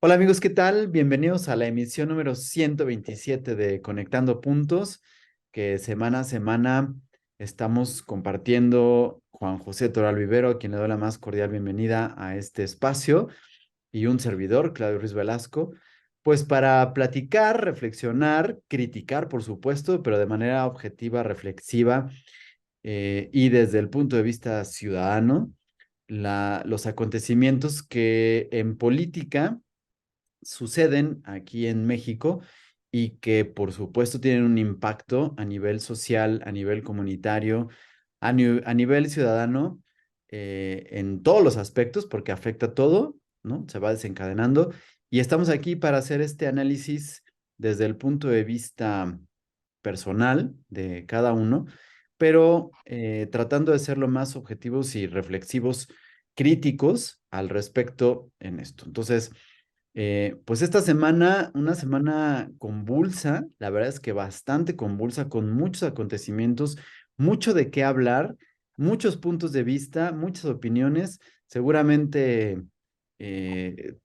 Hola amigos, ¿qué tal? Bienvenidos a la emisión número 127 de Conectando Puntos, que semana a semana estamos compartiendo Juan José Toral Vivero, a quien le doy la más cordial bienvenida a este espacio, y un servidor, Claudio Ruiz Velasco, pues para platicar, reflexionar, criticar, por supuesto, pero de manera objetiva, reflexiva y desde el punto de vista ciudadano, los acontecimientos que en política suceden aquí en México y que por supuesto tienen un impacto a nivel social, a nivel comunitario, a nivel ciudadano, en todos los aspectos, porque afecta todo, ¿no? Se va desencadenando. Y estamos aquí para hacer este análisis desde el punto de vista personal de cada uno, pero tratando de ser lo más objetivos y reflexivos, críticos al respecto en esto. Entonces, pues esta semana, una semana convulsa, la verdad es que bastante convulsa, con muchos acontecimientos, mucho de qué hablar, muchos puntos de vista, muchas opiniones. Seguramente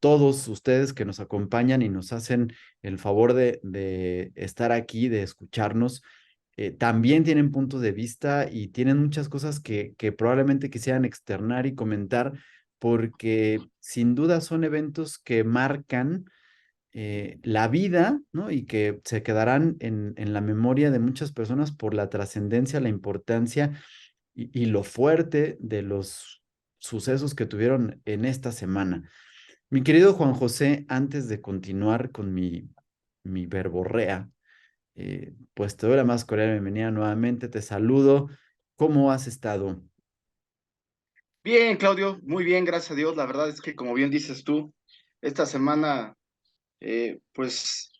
todos ustedes que nos acompañan y nos hacen el favor de estar aquí, de escucharnos, también tienen puntos de vista y tienen muchas cosas que probablemente quisieran externar y comentar porque sin duda son eventos que marcan la vida, ¿no? Y que se quedarán en la memoria de muchas personas por la trascendencia, la importancia y lo fuerte de los sucesos que tuvieron en esta semana. Mi querido Juan José, antes de continuar con mi verborrea, pues te doy la más cordial bienvenida nuevamente, te saludo. ¿Cómo has estado? Bien, Claudio, muy bien, gracias a Dios. La verdad es que, como bien dices tú, esta semana, pues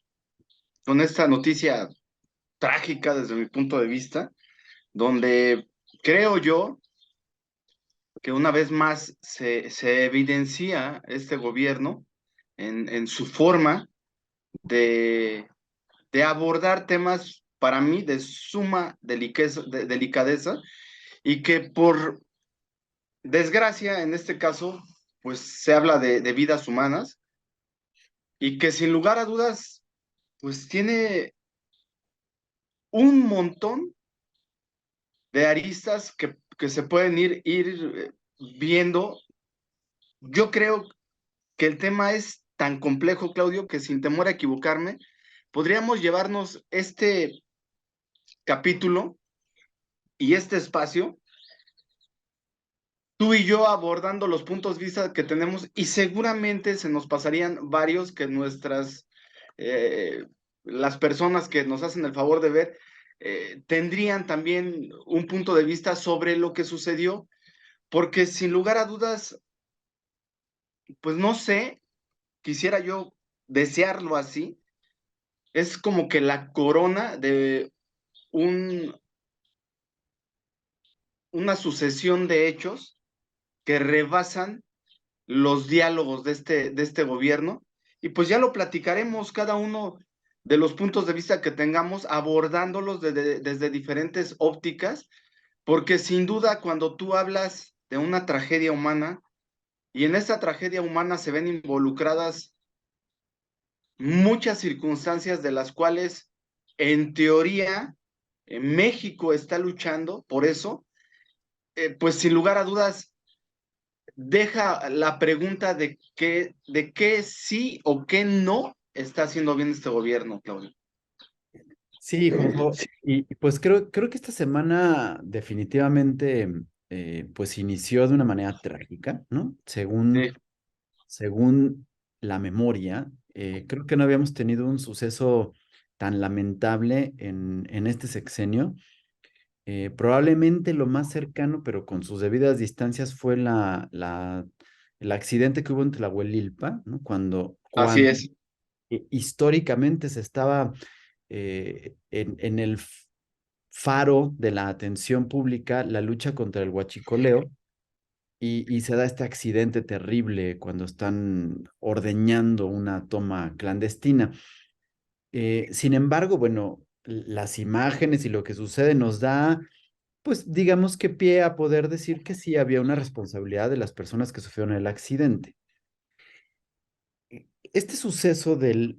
con esta noticia trágica desde mi punto de vista, donde creo yo que una vez más se evidencia este gobierno en su forma de, de abordar temas para mí de suma delicadeza y que por desgracia, en este caso, pues se habla de vidas humanas y que sin lugar a dudas, pues tiene un montón de aristas que se pueden ir viendo. Yo creo que el tema es tan complejo, Claudio, que sin temor a equivocarme, podríamos llevarnos este capítulo y este espacio, tú y yo abordando los puntos de vista que tenemos y seguramente se nos pasarían varios que eh, las personas que nos hacen el favor de ver, tendrían también un punto de vista sobre lo que sucedió, porque sin lugar a dudas, pues no sé, quisiera yo desearlo así, es como que la corona de un, una sucesión de hechos que rebasan los diálogos de este gobierno. Y pues ya lo platicaremos cada uno de los puntos de vista que tengamos, abordándolos desde diferentes ópticas, porque sin duda cuando tú hablas de una tragedia humana, y en esta tragedia humana se ven involucradas muchas circunstancias de las cuales, en teoría, México está luchando por eso, pues sin lugar a dudas, deja la pregunta de qué sí o qué no está haciendo bien este gobierno, Claudio. Sí, Juanjo, y pues creo que esta semana definitivamente pues inició de una manera trágica, ¿no? Sí, Según la memoria, creo que no habíamos tenido un suceso tan lamentable en este sexenio. Probablemente lo más cercano, pero con sus debidas distancias, fue el accidente que hubo en Tlahuelilpa, ¿no? así es, Históricamente se estaba en el faro de la atención pública la lucha contra el huachicoleo y se da este accidente terrible cuando están ordeñando una toma clandestina. Sin embargo, bueno, las imágenes y lo que sucede nos da, pues digamos que pie a poder decir que sí había una responsabilidad de las personas que sufrieron el accidente. este suceso del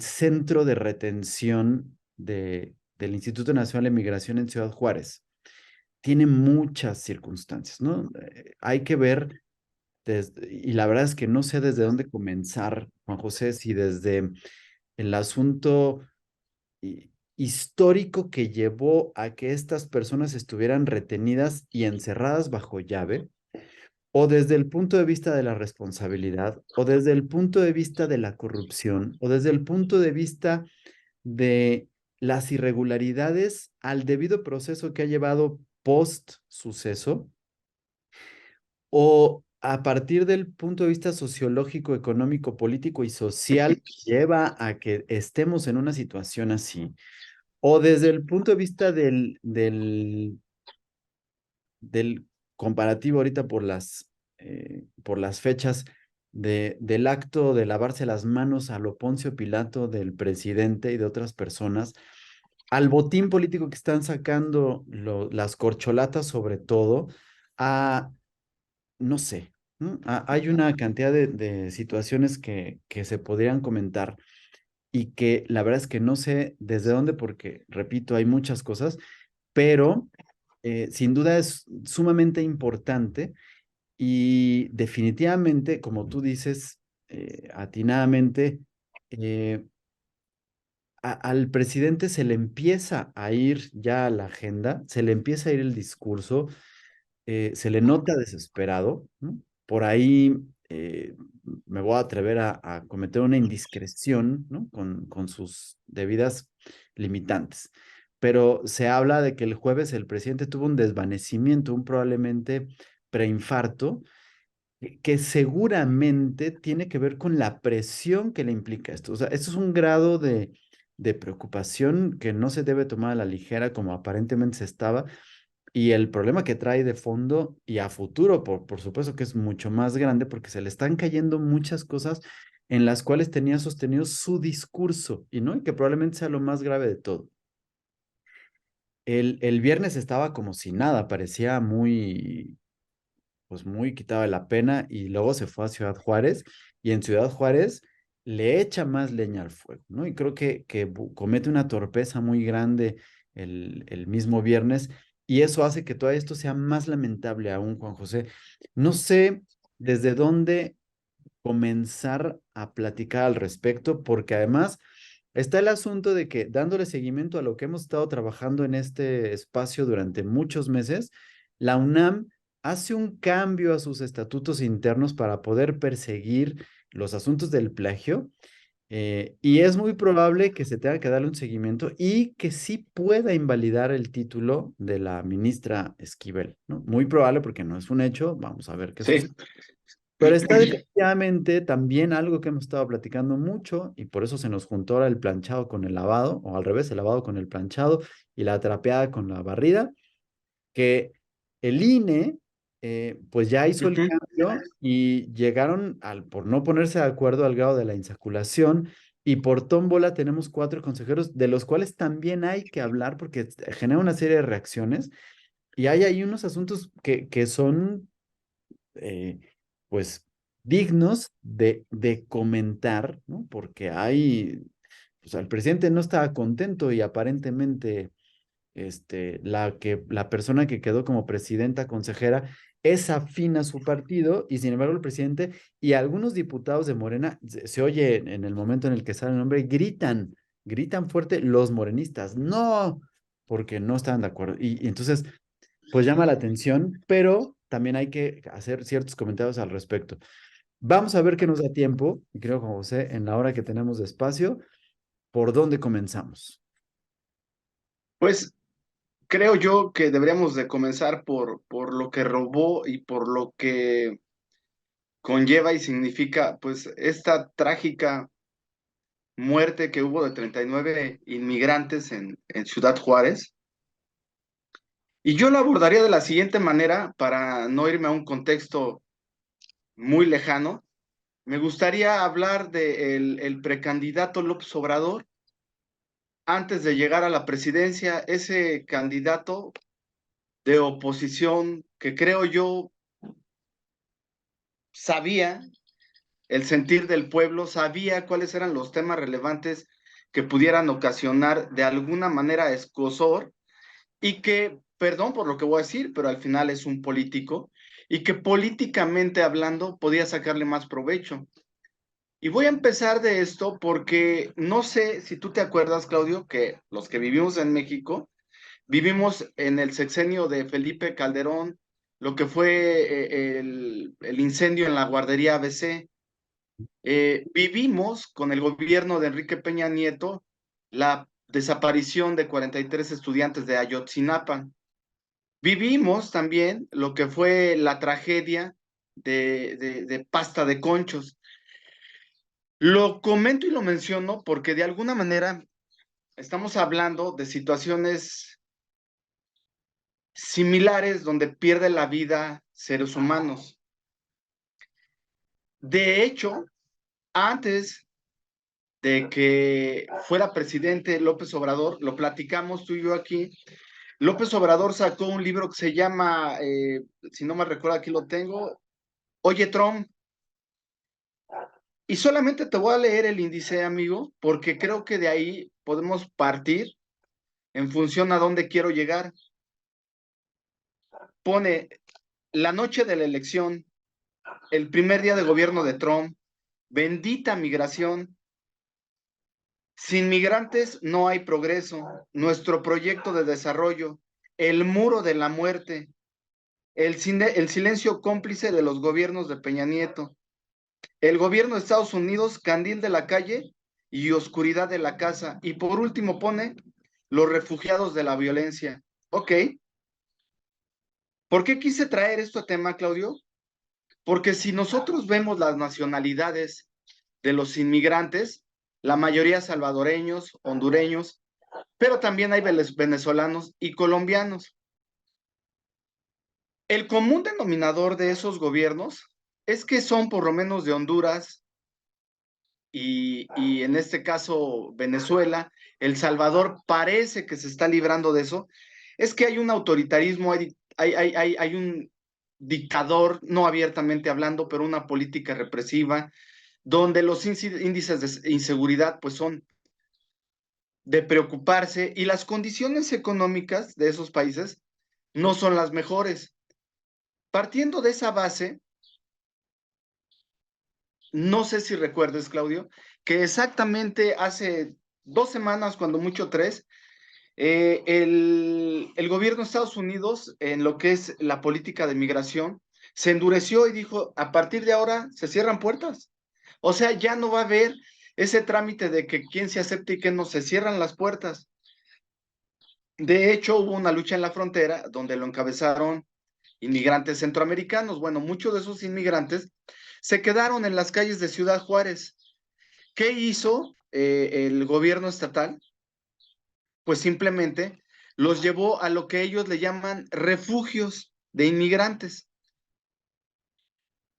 centro de retención del Instituto Nacional de Migración en Ciudad Juárez tiene muchas circunstancias, ¿no? Hay que ver, y la verdad es que no sé desde dónde comenzar, Juan José, si desde el asunto histórico que llevó a que estas personas estuvieran retenidas y encerradas bajo llave, o desde el punto de vista de la responsabilidad, o desde el punto de vista de la corrupción, o desde el punto de vista de las irregularidades al debido proceso que ha llevado post suceso, o a partir del punto de vista sociológico, económico, político y social que lleva a que estemos en una situación así, o desde el punto de vista del comparativo ahorita por las fechas del acto de lavarse las manos a lo Poncio Pilato del presidente y de otras personas, al botín político que están sacando las corcholatas sobre todo, a, no sé, ¿no? Hay una cantidad de situaciones que se podrían comentar y que la verdad es que no sé desde dónde, porque, repito, hay muchas cosas, pero sin duda es sumamente importante y definitivamente, como tú dices, atinadamente, eh, al presidente se le empieza a ir ya la agenda, se le empieza a ir el discurso, se le nota desesperado, ¿no? Por ahí me voy a atrever a cometer una indiscreción, ¿no? Con sus debidas limitantes. Pero se habla de que el jueves el presidente tuvo un desvanecimiento, un probablemente preinfarto, que seguramente tiene que ver con la presión que le implica esto. O sea, esto es un grado de preocupación que no se debe tomar a la ligera como aparentemente se estaba, y el problema que trae de fondo y a futuro, por supuesto que es mucho más grande porque se le están cayendo muchas cosas en las cuales tenía sostenido su discurso y no, y que probablemente sea lo más grave de todo. El viernes estaba como si nada, parecía muy, pues muy quitado de la pena y luego se fue a Ciudad Juárez y en Ciudad Juárez le echa más leña al fuego, ¿no? Y creo que comete una torpeza muy grande el mismo viernes y eso hace que todo esto sea más lamentable aún, Juan José. No sé desde dónde comenzar a platicar al respecto, porque además está el asunto de que dándole seguimiento a lo que hemos estado trabajando en este espacio durante muchos meses, la UNAM hace un cambio a sus estatutos internos para poder perseguir los asuntos del plagio. Y es muy probable que se tenga que darle un seguimiento y que sí pueda invalidar el título de la ministra Esquivel, ¿no? Muy probable porque no es un hecho, vamos a ver qué sucede. Sí. Pero está definitivamente también algo que hemos estado platicando mucho y por eso se nos juntó ahora el planchado con el lavado, o al revés, el lavado con el planchado y la trapeada con la barrida, que el INE pues ya hizo el Ujú. cambio y llegaron por no ponerse de acuerdo al grado de la insaculación y por tómbola tenemos 4 consejeros de los cuales también hay que hablar porque genera una serie de reacciones y hay ahí unos asuntos que son eh, pues dignos de comentar, ¿no? Porque hay, pues el presidente no estaba contento y aparentemente la persona que quedó como presidenta consejera es afín a su partido y sin embargo el presidente y algunos diputados de Morena, se oye en el momento en el que sale el nombre, gritan fuerte los morenistas, no, porque no estaban de acuerdo. Y entonces pues llama la atención, pero también hay que hacer ciertos comentarios al respecto. Vamos a ver qué nos da tiempo, y creo, Juan José, en la hora que tenemos de espacio, ¿por dónde comenzamos? Pues creo yo que deberíamos de comenzar por lo que robó y por lo que conlleva y significa, pues, esta trágica muerte que hubo de 39 inmigrantes en Ciudad Juárez. Y yo lo abordaría de la siguiente manera, para no irme a un contexto muy lejano. Me gustaría hablar de el precandidato López Obrador antes de llegar a la presidencia, ese candidato de oposición que creo yo sabía el sentir del pueblo, sabía cuáles eran los temas relevantes que pudieran ocasionar de alguna manera escozor y que, perdón por lo que voy a decir, pero al final es un político y que políticamente hablando podía sacarle más provecho. Y voy a empezar de esto porque no sé si tú te acuerdas, Claudio, que los que vivimos en México, vivimos en el sexenio de Felipe Calderón, lo que fue el incendio en la guardería ABC. Vivimos con el gobierno de Enrique Peña Nieto la desaparición de 43 estudiantes de Ayotzinapa. Vivimos también lo que fue la tragedia de Pasta de Conchos. Lo comento y lo menciono porque de alguna manera estamos hablando de situaciones similares donde pierde la vida seres humanos. De hecho, antes de que fuera presidente López Obrador, lo platicamos tú y yo aquí, López Obrador sacó un libro que se llama, si no me recuerdo, aquí lo tengo, Oye Trump, y solamente te voy a leer el índice, amigo, porque creo que de ahí podemos partir en función a dónde quiero llegar. Pone la noche de la elección, el primer día de gobierno de Trump, bendita migración. Sin migrantes no hay progreso. Nuestro proyecto de desarrollo, el muro de la muerte, el silencio cómplice de los gobiernos de Peña Nieto, el gobierno de Estados Unidos, candil de la calle y oscuridad de la casa. Y por último pone los refugiados de la violencia. Ok. ¿Por qué quise traer esto a tema, Claudio? Porque si nosotros vemos las nacionalidades de los inmigrantes, la mayoría salvadoreños, hondureños, pero también hay venezolanos y colombianos. El común denominador de esos gobiernos es que son por lo menos de Honduras y en este caso Venezuela. El Salvador parece que se está librando de eso. Es que hay un autoritarismo, hay un dictador, no abiertamente hablando, pero una política represiva, donde los índices de inseguridad pues son de preocuparse y las condiciones económicas de esos países no son las mejores. Partiendo de esa base, no sé si recuerdes, Claudio, que exactamente hace 2 semanas, cuando mucho tres, el gobierno de Estados Unidos, en lo que es la política de migración, se endureció y dijo, a partir de ahora se cierran puertas. O sea, ya no va a haber ese trámite de que quién se acepte y quién no, se cierran las puertas. De hecho, hubo una lucha en la frontera donde lo encabezaron inmigrantes centroamericanos. Bueno, muchos de esos inmigrantes se quedaron en las calles de Ciudad Juárez. ¿Qué hizo el gobierno estatal? Pues simplemente los llevó a lo que ellos le llaman refugios de inmigrantes.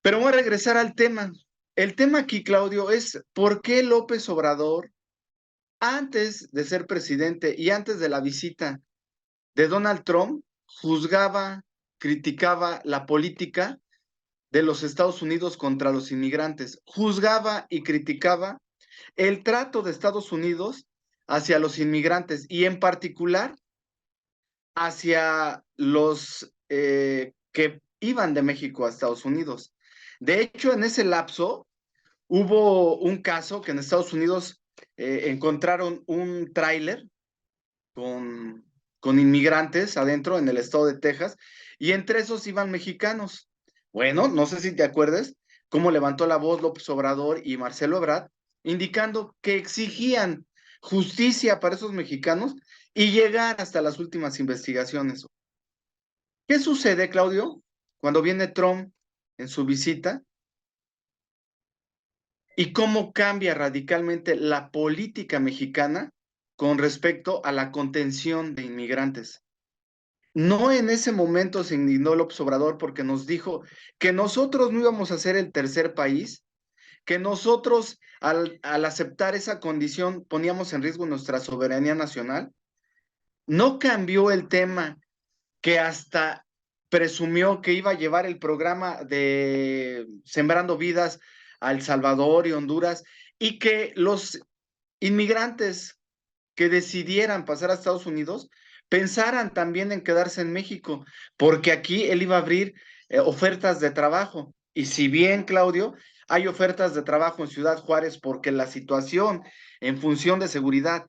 Pero voy a regresar al tema. El tema aquí, Claudio, es por qué López Obrador, antes de ser presidente y antes de la visita de Donald Trump, juzgaba, criticaba la política de los Estados Unidos contra los inmigrantes, juzgaba y criticaba el trato de Estados Unidos hacia los inmigrantes y en particular hacia los que iban de México a Estados Unidos. De hecho, en ese lapso hubo un caso que en Estados Unidos encontraron un tráiler con inmigrantes adentro en el estado de Texas y entre esos iban mexicanos. Bueno, no sé si te acuerdas cómo levantó la voz López Obrador y Marcelo Ebrard, indicando que exigían justicia para esos mexicanos y llegar hasta las últimas investigaciones. ¿Qué sucede, Claudio, cuando viene Trump en su visita y cómo cambia radicalmente la política mexicana con respecto a la contención de inmigrantes? No, en ese momento se indignó López Obrador porque nos dijo que nosotros no íbamos a ser el tercer país, que nosotros al aceptar esa condición poníamos en riesgo nuestra soberanía nacional. No cambió el tema, que hasta presumió que iba a llevar el programa de Sembrando Vidas a El Salvador y Honduras, y que los inmigrantes que decidieran pasar a Estados Unidos pensaran también en quedarse en México, porque aquí él iba a abrir ofertas de trabajo. Y si bien, Claudio, hay ofertas de trabajo en Ciudad Juárez porque la situación en función de seguridad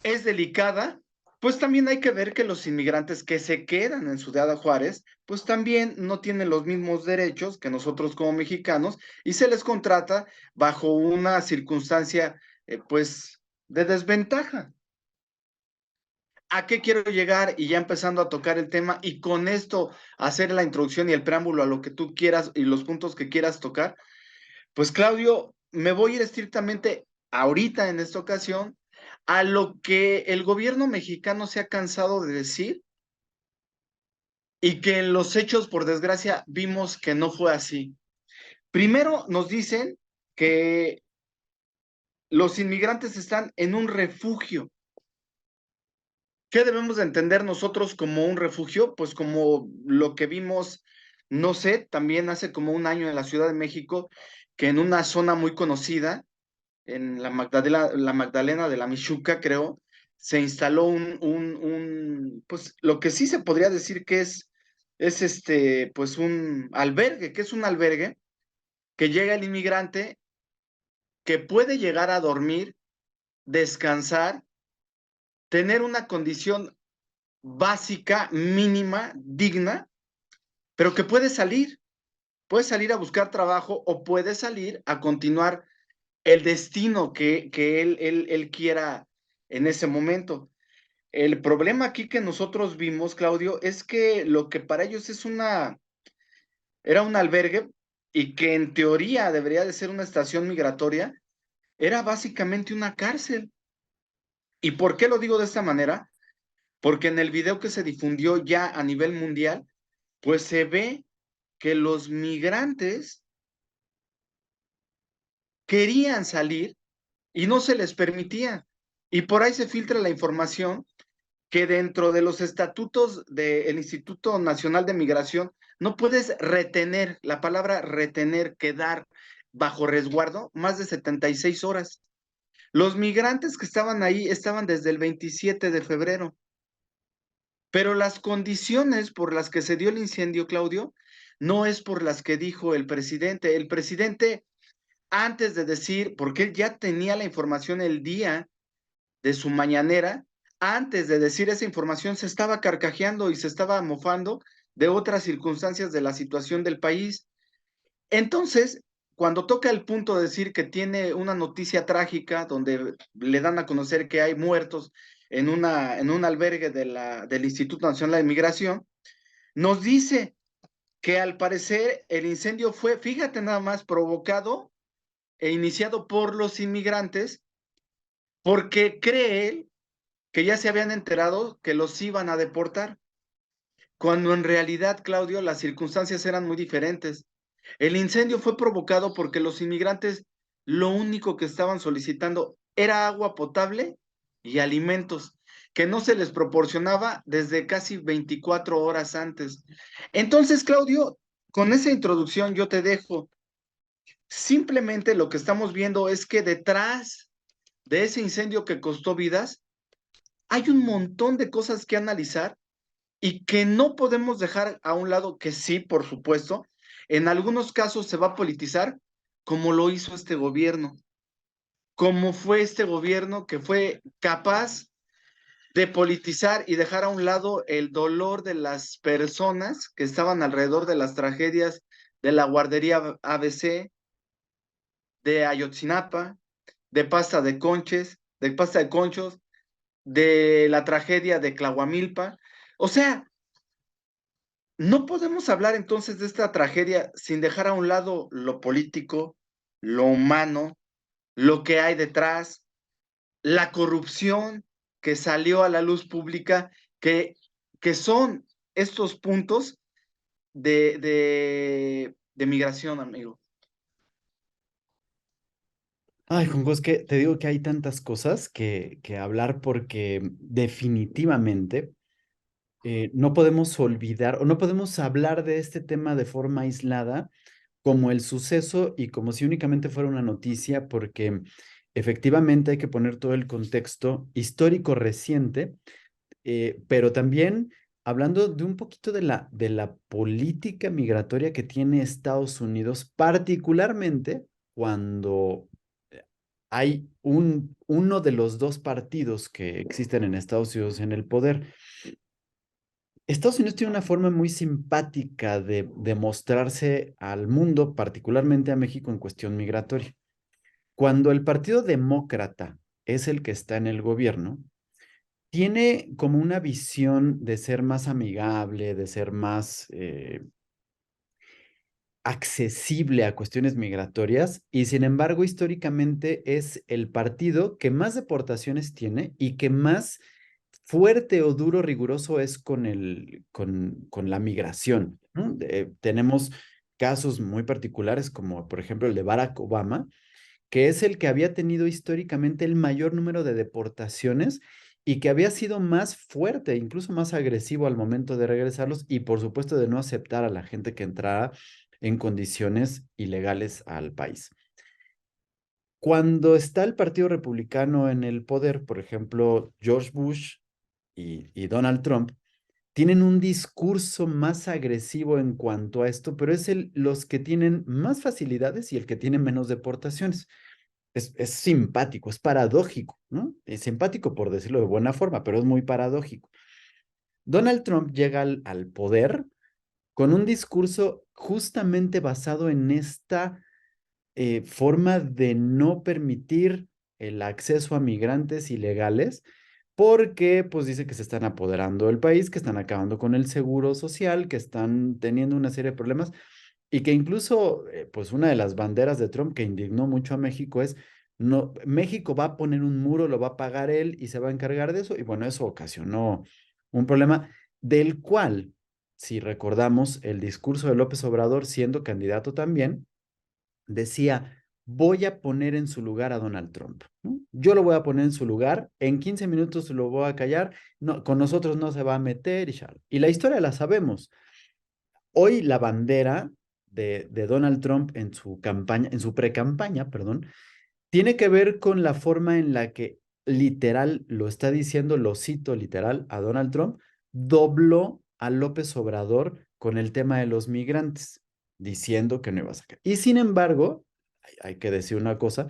es delicada, pues también hay que ver que los inmigrantes que se quedan en Ciudad Juárez, pues también no tienen los mismos derechos que nosotros como mexicanos y se les contrata bajo una circunstancia, pues, de desventaja. ¿A qué quiero llegar? Y ya empezando a tocar el tema y con esto hacer la introducción y el preámbulo a lo que tú quieras y los puntos que quieras tocar, pues Claudio, me voy a ir estrictamente ahorita en esta ocasión a lo que el gobierno mexicano se ha cansado de decir y que en los hechos, por desgracia, vimos que no fue así. Primero nos dicen que los inmigrantes están en un refugio. ¿Qué debemos de entender nosotros como un refugio? Pues como lo que vimos, no sé, también hace como un año en la Ciudad de México, que en una zona muy conocida, en la Magdalena de la Michuca, creo, se instaló pues lo que sí se podría decir que es pues un albergue, que es un albergue, que llega el inmigrante, que puede llegar a dormir, descansar, tener una condición básica, mínima, digna, pero que puede salir a buscar trabajo o puede salir a continuar el destino que él quiera en ese momento. El problema aquí que nosotros vimos, Claudio, es que lo que para ellos era un albergue y que en teoría debería de ser una estación migratoria, era básicamente una cárcel. ¿Y por qué lo digo de esta manera? Porque en el video que se difundió ya a nivel mundial, pues se ve que los migrantes querían salir y no se les permitía. Y por ahí se filtra la información que dentro de los estatutos del Instituto Nacional de Migración no puedes retener, la palabra retener, quedar bajo resguardo más de 76 horas. Los migrantes que estaban ahí estaban desde el 27 de febrero, pero las condiciones por las que se dio el incendio, Claudio, no es por las que dijo el presidente. El presidente, antes de decir, porque él ya tenía la información el día de su mañanera, antes de decir esa información, se estaba carcajeando y se estaba mofando de otras circunstancias de la situación del país. Entonces, cuando toca el punto de decir que tiene una noticia trágica donde le dan a conocer que hay muertos en un albergue del Instituto Nacional de Migración, nos dice que al parecer el incendio fue, fíjate nada más, provocado e iniciado por los inmigrantes porque cree él que ya se habían enterado que los iban a deportar, cuando en realidad, Claudio, las circunstancias eran muy diferentes. El incendio fue provocado porque los inmigrantes lo único que estaban solicitando era agua potable y alimentos que no se les proporcionaba desde casi 24 horas antes. Entonces, Claudio, con esa introducción yo te dejo. Simplemente lo que estamos viendo es que detrás de ese incendio que costó vidas, hay un montón de cosas que analizar y que no podemos dejar a un lado que sí, por supuesto, en algunos casos se va a politizar como lo hizo este gobierno, como fue este gobierno que fue capaz de politizar y dejar a un lado el dolor de las personas que estaban alrededor de las tragedias de la guardería ABC, de Ayotzinapa, de pasta de conchos, de la tragedia de Tlahuamilpa. O sea, no podemos hablar entonces de esta tragedia sin dejar a un lado lo político, lo humano, lo que hay detrás, la corrupción que salió a la luz pública, que son estos puntos de migración, amigo. Ay, Juan José, que te digo que hay tantas cosas que hablar porque definitivamente no podemos olvidar o no podemos hablar de este tema de forma aislada como el suceso y como si únicamente fuera una noticia, porque efectivamente hay que poner todo el contexto histórico reciente, pero también hablando de un poquito de la política migratoria que tiene Estados Unidos, particularmente cuando hay uno de los dos partidos que existen en Estados Unidos en el poder. Estados Unidos tiene una forma muy simpática de mostrarse al mundo, particularmente a México, en cuestión migratoria. Cuando el Partido Demócrata es el que está en el gobierno, tiene como una visión de ser más amigable, de ser más accesible a cuestiones migratorias y sin embargo históricamente es el partido que más deportaciones tiene y que más fuerte o duro, riguroso es con la migración, ¿no? Tenemos casos muy particulares como por ejemplo el de Barack Obama, que es el que había tenido históricamente el mayor número de deportaciones y que había sido más fuerte, incluso más agresivo al momento de regresarlos y por supuesto de no aceptar a la gente que entrara en condiciones ilegales al país. Cuando está el Partido Republicano en el poder, por ejemplo, George Bush y Donald Trump, tienen un discurso más agresivo en cuanto a esto, pero es los que tienen más facilidades y el que tiene menos deportaciones. Es simpático, es paradójico, ¿no? Es simpático por decirlo de buena forma, pero es muy paradójico. Donald Trump llega al poder con un discurso justamente basado en esta forma de no permitir el acceso a migrantes ilegales, porque pues dice que se están apoderando del país, que están acabando con el seguro social, que están teniendo una serie de problemas y que incluso pues una de las banderas de Trump que indignó mucho a México es, no, México va a poner un muro, lo va a pagar él y se va a encargar de eso y bueno, eso ocasionó un problema del cual, si recordamos el discurso de López Obrador siendo candidato también, decía, voy a poner en su lugar a Donald Trump, ¿no? Yo lo voy a poner en su lugar, en 15 minutos lo voy a callar, no, con nosotros no se va a meter y la historia la sabemos. Hoy la bandera de Donald Trump en su campaña, en su pre-campaña, perdón, tiene que ver con la forma en la que literal lo está diciendo, lo cito literal a Donald Trump, dobló a López Obrador con el tema de los migrantes, diciendo que no iba a sacar. Y sin embargo, hay que decir una cosa,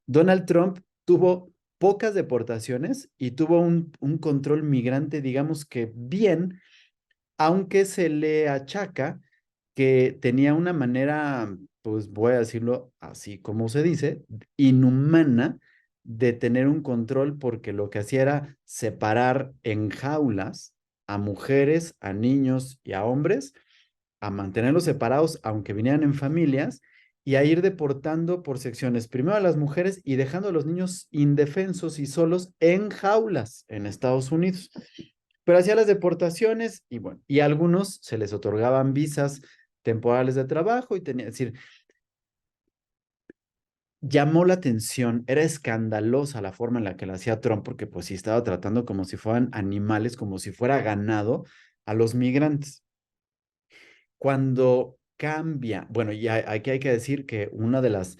Donald Trump tuvo pocas deportaciones y tuvo un control migrante, digamos que bien, aunque se le achaca que tenía una manera, pues voy a decirlo así como se dice, inhumana de tener un control porque lo que hacía era separar en jaulas a mujeres, a niños y a hombres, a mantenerlos separados aunque vinieran en familias y a ir deportando por secciones, primero a las mujeres y dejando a los niños indefensos y solos en jaulas en Estados Unidos. Pero hacía las deportaciones y bueno, y a algunos se les otorgaban visas temporales de trabajo y tenía, es decir, llamó la atención, era escandalosa la forma en la que lo hacía Trump, porque pues sí estaba tratando como si fueran animales, como si fuera ganado a los migrantes. Cuando cambia, bueno, y aquí hay que decir que uno de los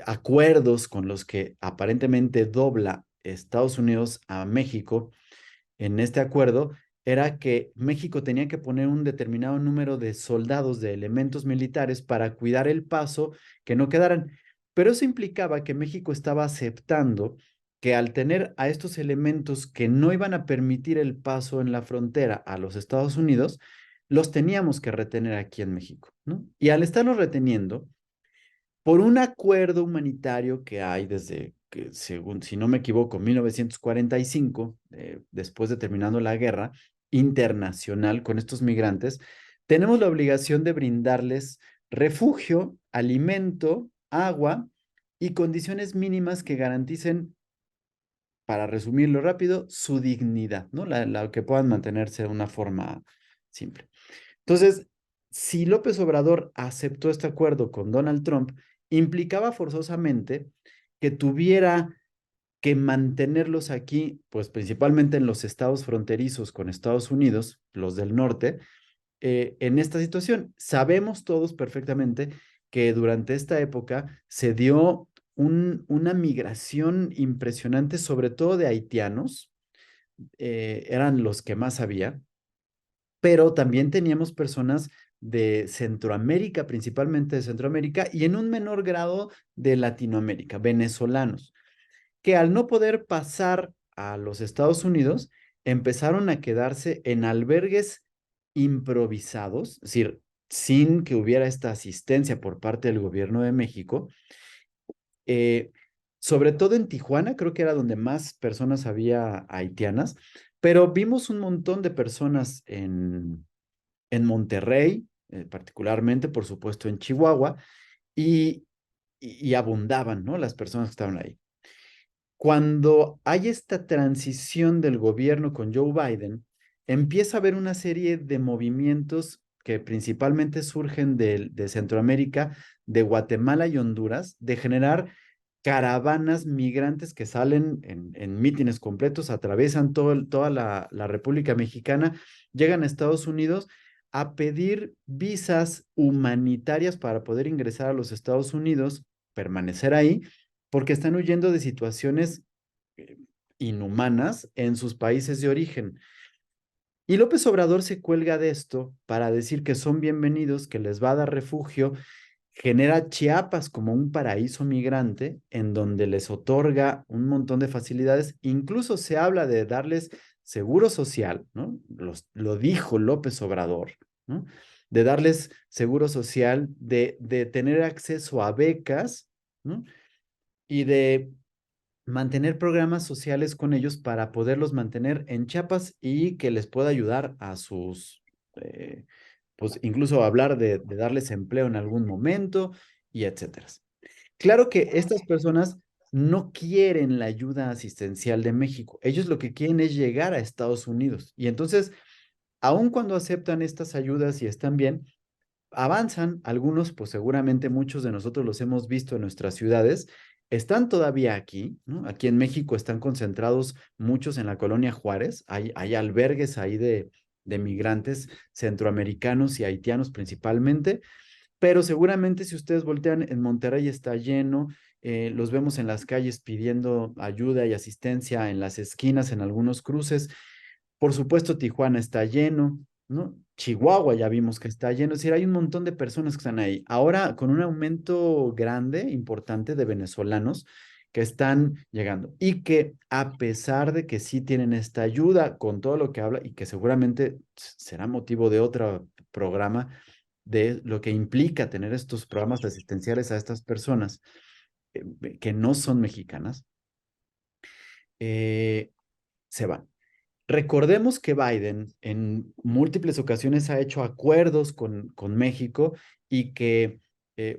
acuerdos con los que aparentemente dobla Estados Unidos a México en este acuerdo era que México tenía que poner un determinado número de soldados, de elementos militares para cuidar el paso, que no quedaran. Pero eso implicaba que México estaba aceptando que al tener a estos elementos que no iban a permitir el paso en la frontera a los Estados Unidos, los teníamos que retener aquí en México, ¿no? Y al estarlos reteniendo, por un acuerdo humanitario que hay desde que, según, si no me equivoco, 1945, después de terminando la guerra internacional con estos migrantes, tenemos la obligación de brindarles refugio, alimento, agua y condiciones mínimas que garanticen, para resumirlo rápido, su dignidad, ¿no? La que puedan mantenerse de una forma simple. Entonces, si López Obrador aceptó este acuerdo con Donald Trump, implicaba forzosamente que tuviera que mantenerlos aquí, pues principalmente en los estados fronterizos con Estados Unidos, los del norte, en esta situación. Sabemos todos perfectamente que durante esta época se dio una migración impresionante, sobre todo de haitianos, eran los que más había, pero también teníamos personas de Centroamérica, principalmente de Centroamérica, y en un menor grado de Latinoamérica, venezolanos, que al no poder pasar a los Estados Unidos, empezaron a quedarse en albergues improvisados, es decir, sin que hubiera esta asistencia por parte del gobierno de México. eh, Sobre todo en Tijuana, creo que era donde más personas había haitianas, pero vimos un montón de personas en Monterrey, particularmente, por supuesto, en Chihuahua, y, y abundaban, ¿no? Las personas que estaban ahí. Cuando hay esta transición del gobierno con Joe Biden, empieza a haber una serie de movimientos que principalmente surgen de Centroamérica, de Guatemala y Honduras, de generar caravanas migrantes que salen en mítines completos, atraviesan toda la República Mexicana, llegan a Estados Unidos a pedir visas humanitarias para poder ingresar a los Estados Unidos, permanecer ahí porque están huyendo de situaciones eh, inhumanas en sus países de origen. Y López Obrador se cuelga de esto para decir que son bienvenidos, que les va a dar refugio, genera Chiapas como un paraíso migrante en donde les otorga un montón de facilidades, incluso se habla de darles seguro social, ¿no? Lo dijo López Obrador, ¿no? De darles seguro social, de tener acceso a becas, ¿no? Y de mantener programas sociales con ellos para poderlos mantener en Chiapas y que les pueda ayudar a sus, pues incluso hablar de darles empleo en algún momento y etcétera. Claro que estas personas no quieren la ayuda asistencial de México. Ellos lo que quieren es llegar a Estados Unidos. Y entonces, aun cuando aceptan estas ayudas y están bien, avanzan, algunos, pues seguramente muchos de nosotros los hemos visto en nuestras ciudades, están todavía aquí, ¿no? Aquí en México están concentrados muchos en la colonia Juárez, hay albergues ahí de migrantes centroamericanos y haitianos principalmente, pero seguramente si ustedes voltean en Monterrey está lleno, los vemos en las calles pidiendo ayuda y asistencia en las esquinas, en algunos cruces. Por supuesto, Tijuana está lleno, ¿no? Chihuahua ya vimos que está lleno, es decir, hay un montón de personas que están ahí. Ahora, con un aumento grande, importante de venezolanos que están llegando y que a pesar de que sí tienen esta ayuda con todo lo que habla y que seguramente será motivo de otro programa de lo que implica tener estos programas asistenciales a estas personas que no son mexicanas, eh, se van. Recordemos que Biden en múltiples ocasiones ha hecho acuerdos con México y que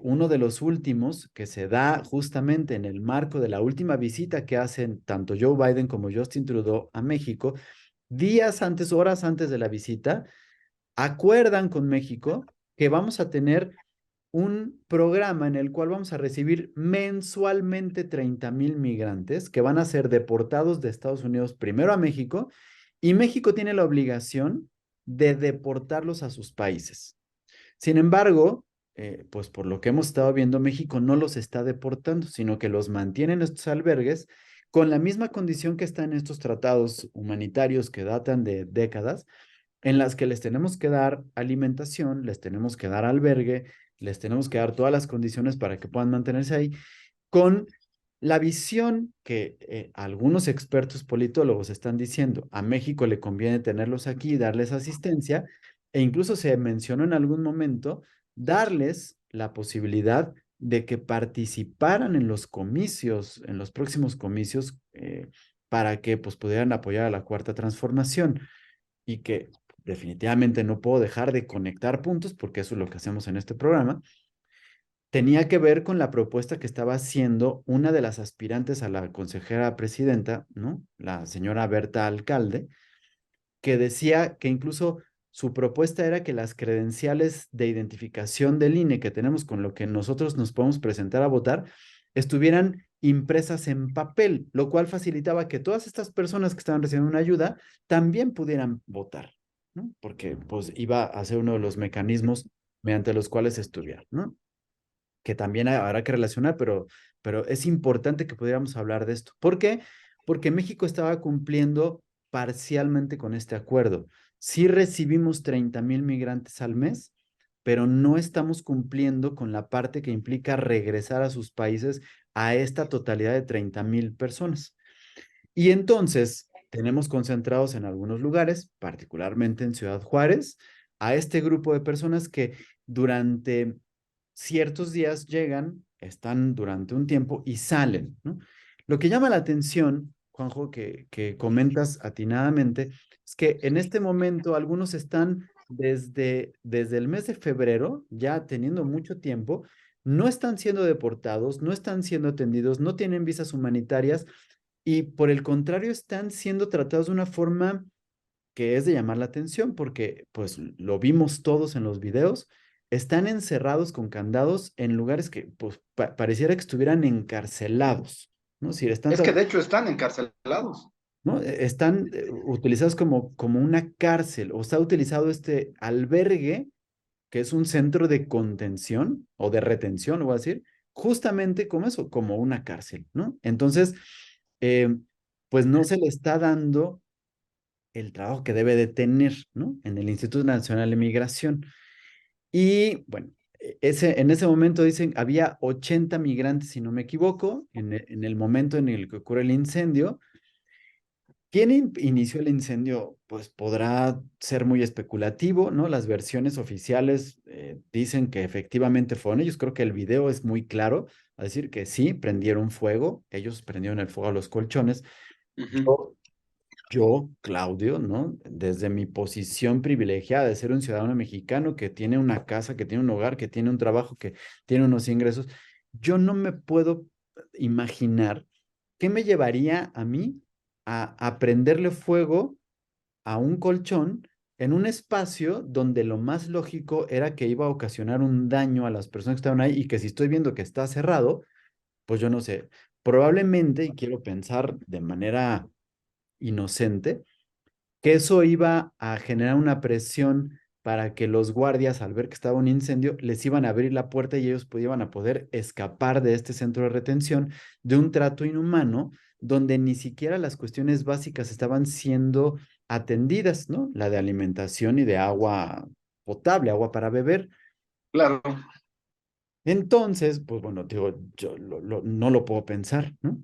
uno de los últimos que se da justamente en el marco de la última visita que hacen tanto Joe Biden como Justin Trudeau a México, días antes, horas antes de la visita, acuerdan con México que vamos a tener un programa en el cual vamos a recibir mensualmente 30,000 migrantes que van a ser deportados de Estados Unidos primero a México y México tiene la obligación de deportarlos a sus países. Sin embargo, pues por lo que hemos estado viendo, México no los está deportando, sino que los mantiene en estos albergues con la misma condición que están en estos tratados humanitarios que datan de décadas, en las que les tenemos que dar alimentación, les tenemos que dar albergue, les tenemos que dar todas las condiciones para que puedan mantenerse ahí, con la visión que algunos expertos politólogos están diciendo, a México le conviene tenerlos aquí, darles asistencia, e incluso se mencionó en algún momento darles la posibilidad de que participaran en los comicios, en los próximos comicios, para que pues pudieran apoyar a la Cuarta Transformación y que definitivamente no puedo dejar de conectar puntos porque eso es lo que hacemos en este programa, tenía que ver con la propuesta que estaba haciendo una de las aspirantes a la consejera presidenta, ¿no? La señora Berta Alcalde, que decía que incluso su propuesta era que las credenciales de identificación del INE que tenemos con lo que nosotros nos podemos presentar a votar estuvieran impresas en papel, lo cual facilitaba que todas estas personas que estaban recibiendo una ayuda también pudieran votar. ¿no? Porque pues iba a ser uno de los mecanismos mediante los cuales estudiar, ¿no? Que también habrá que relacionar, pero es importante que pudiéramos hablar de esto. ¿Por qué? Porque México estaba cumpliendo parcialmente con este acuerdo. Sí recibimos 30,000 migrantes al mes, pero no estamos cumpliendo con la parte que implica regresar a sus países a esta totalidad de 30,000 personas. Y entonces tenemos concentrados en algunos lugares, particularmente en Ciudad Juárez, a este grupo de personas que durante ciertos días llegan, están durante un tiempo y salen, ¿no? Lo que llama la atención, Juanjo, que comentas atinadamente, es que en este momento algunos están desde el mes de febrero, ya teniendo mucho tiempo, no están siendo deportados, no están siendo atendidos, no tienen visas humanitarias y por el contrario están siendo tratados de una forma que es de llamar la atención porque pues lo vimos todos en los videos, están encerrados con candados en lugares que pues pareciera que estuvieran encarcelados, ¿no? Si están, Es que de hecho están encarcelados. ¿no? Están utilizados como una cárcel o está utilizado este albergue que es un centro de contención o de retención, lo voy a decir, justamente como eso, como una cárcel, ¿no? Entonces, eh, pues no se le está dando el trabajo que debe de tener, ¿no? En el Instituto Nacional de Migración. Y bueno, en ese momento dicen, había 80 migrantes, si no me equivoco, en el momento en el que ocurre el incendio. ¿Quién inició el incendio? Pues podrá ser muy especulativo, ¿no? Las versiones oficiales dicen que efectivamente fueron ellos. Creo que el video es muy claro a decir que sí, prendieron fuego, ellos prendieron el fuego a los colchones. Ujú. Yo Claudio, ¿no? Desde mi posición privilegiada de ser un ciudadano mexicano que tiene una casa, que tiene un hogar, que tiene un trabajo, que tiene unos ingresos, yo no me puedo imaginar qué me llevaría a mí a prenderle fuego a un colchón en un espacio donde lo más lógico era que iba a ocasionar un daño a las personas que estaban ahí y que si estoy viendo que está cerrado, pues yo no sé, probablemente, y quiero pensar de manera inocente, que eso iba a generar una presión para que los guardias, al ver que estaba un incendio, les iban a abrir la puerta y ellos iban a poder escapar de este centro de retención de un trato inhumano donde ni siquiera las cuestiones básicas estaban siendo atendidas, ¿no? La de alimentación y de agua potable, agua para beber. Claro. Entonces, pues bueno, digo, yo no lo puedo pensar, ¿no?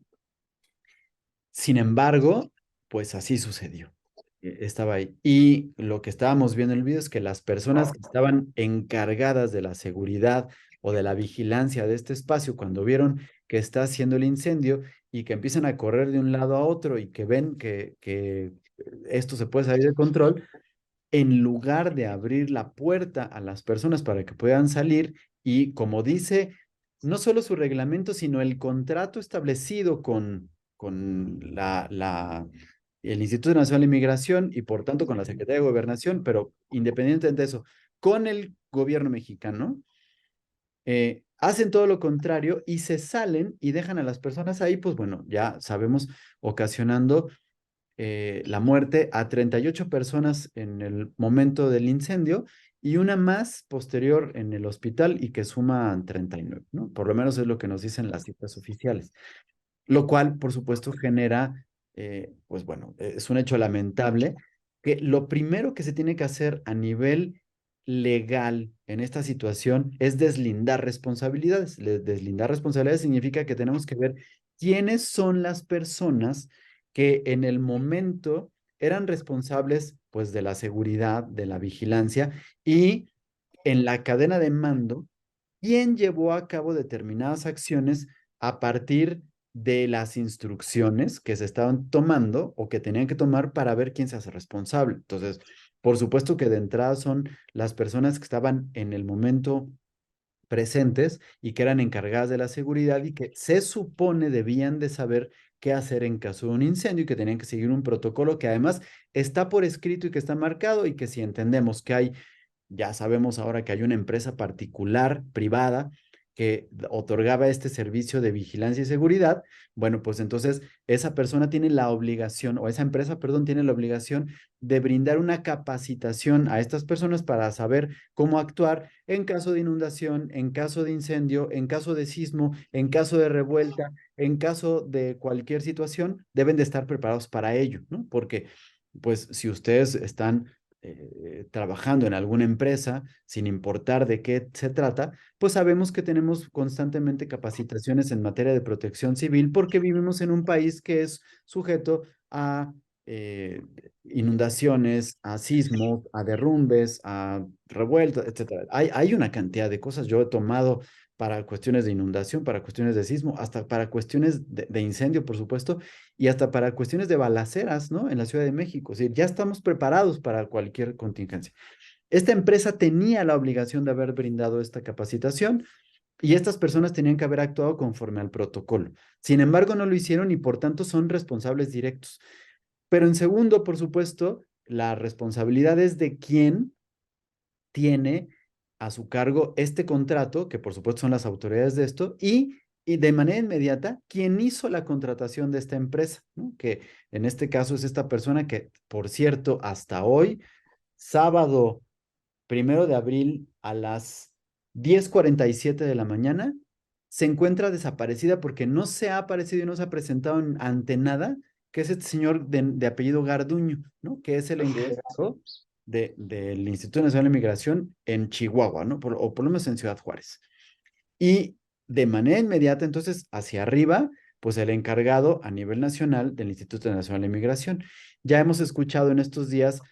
Sin embargo, pues así sucedió. Estaba ahí. Y lo que estábamos viendo en el video es que las personas que estaban encargadas de la seguridad o de la vigilancia de este espacio, cuando vieron que está haciendo el incendio y que empiezan a correr de un lado a otro y que ven que esto se puede salir de control, en lugar de abrir la puerta a las personas para que puedan salir y como dice, no solo su reglamento, sino el contrato establecido con el Instituto Nacional de Inmigración y por tanto con la Secretaría de Gobernación, pero independientemente de eso, con el gobierno mexicano, hacen todo lo contrario y se salen y dejan a las personas ahí, pues bueno, ya sabemos, ocasionando la muerte a 38 personas en el momento del incendio y una más posterior en el hospital y que suma 39, ¿no? Por lo menos es lo que nos dicen las cifras oficiales, lo cual, por supuesto, genera, pues bueno, es un hecho lamentable que lo primero que se tiene que hacer a nivel legal en esta situación es deslindar responsabilidades. Deslindar responsabilidades significa que tenemos que ver quiénes son las personas que en el momento eran responsables, pues, de la seguridad, de la vigilancia y en la cadena de mando, quién llevó a cabo determinadas acciones a partir de las instrucciones que se estaban tomando o que tenían que tomar para ver quién se hace responsable. Entonces, por supuesto que de entrada son las personas que estaban en el momento presentes y que eran encargadas de la seguridad y que se supone debían de saber qué hacer en caso de un incendio y que tenían que seguir un protocolo que además está por escrito y que está marcado y que si entendemos que hay, ya sabemos ahora que hay una empresa particular, privada, que otorgaba este servicio de vigilancia y seguridad, bueno, pues entonces esa persona tiene la obligación, o esa empresa, perdón, tiene la obligación de brindar una capacitación a estas personas para saber cómo actuar en caso de inundación, en caso de incendio, en caso de sismo, en caso de revuelta, en caso de cualquier situación, deben de estar preparados para ello, ¿no? Porque, pues, si ustedes están trabajando en alguna empresa, sin importar de qué se trata, pues sabemos que tenemos constantemente capacitaciones en materia de protección civil porque vivimos en un país que es sujeto a eh, inundaciones, a sismos, a derrumbes, a revueltas, etcétera. Hay una cantidad de cosas. Yo he tomado para cuestiones de inundación, para cuestiones de sismo, hasta para cuestiones de incendio, por supuesto, y hasta para cuestiones de balaceras, ¿no? En la Ciudad de México. Es decir, ya estamos preparados para cualquier contingencia. Esta empresa tenía la obligación de haber brindado esta capacitación y estas personas tenían que haber actuado conforme al protocolo. Sin embargo, no lo hicieron y por tanto son responsables directos. Pero en segundo, por supuesto, la responsabilidad es de quién tiene a su cargo este contrato, que por supuesto son las autoridades de esto, y de manera inmediata, quién hizo la contratación de esta empresa, ¿no? Que en este caso es esta persona que, por cierto, hasta hoy, sábado 1 de abril a las 10:47 de la mañana, se encuentra desaparecida porque no se ha aparecido y no se ha presentado ante nada, que es este señor de apellido Garduño, ¿no? Que es el Así es. encargado del Instituto Nacional de Migración en Chihuahua, ¿no? O por lo menos en Ciudad Juárez. Y de manera inmediata, entonces, hacia arriba, pues el encargado a nivel nacional del Instituto Nacional de Migración. Ya hemos escuchado en estos días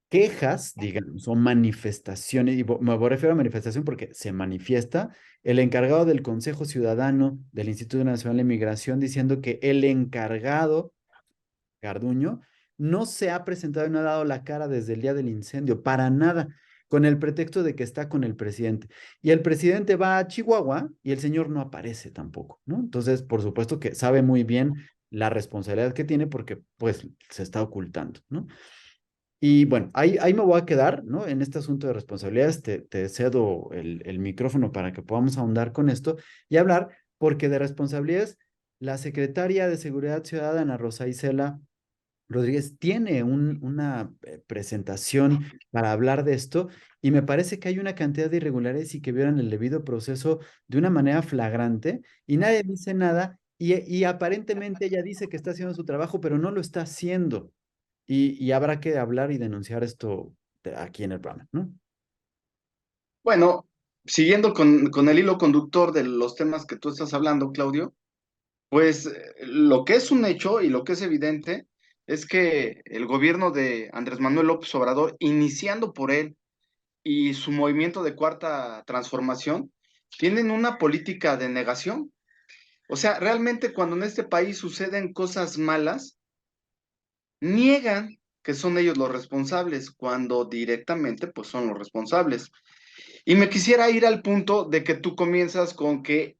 quejas, digamos, o manifestaciones, y me refiero a manifestación porque se manifiesta el encargado del Consejo Ciudadano del Instituto Nacional de Migración diciendo que el encargado, Garduño, no se ha presentado y no ha dado la cara desde el día del incendio, para nada, con el pretexto de que está con el presidente. Y el presidente va a Chihuahua y el señor no aparece tampoco, ¿no? Entonces, por supuesto que sabe muy bien la responsabilidad que tiene porque, pues, se está ocultando, ¿no? Y bueno, ahí me voy a quedar, ¿no? En este asunto de responsabilidades, te cedo el micrófono para que podamos ahondar con esto y hablar, porque de responsabilidades, la secretaria de Seguridad Ciudadana, Rosa Isela Rodríguez, tiene una presentación para hablar de esto y me parece que hay una cantidad de irregularidades y que violan el debido proceso de una manera flagrante y nadie dice nada y aparentemente ella dice que está haciendo su trabajo, pero no lo está haciendo. Y habrá que hablar y denunciar esto aquí en el programa, ¿no? Bueno, siguiendo con el hilo conductor de los temas que tú estás hablando, Claudio, pues lo que es un hecho y lo que es evidente es que el gobierno de Andrés Manuel López Obrador, iniciando por él y su movimiento de cuarta transformación, tienen una política de negación. O sea, realmente cuando en este país suceden cosas malas, niegan que son ellos los responsables, cuando directamente pues son los responsables. Y me quisiera ir al punto de que tú comienzas con que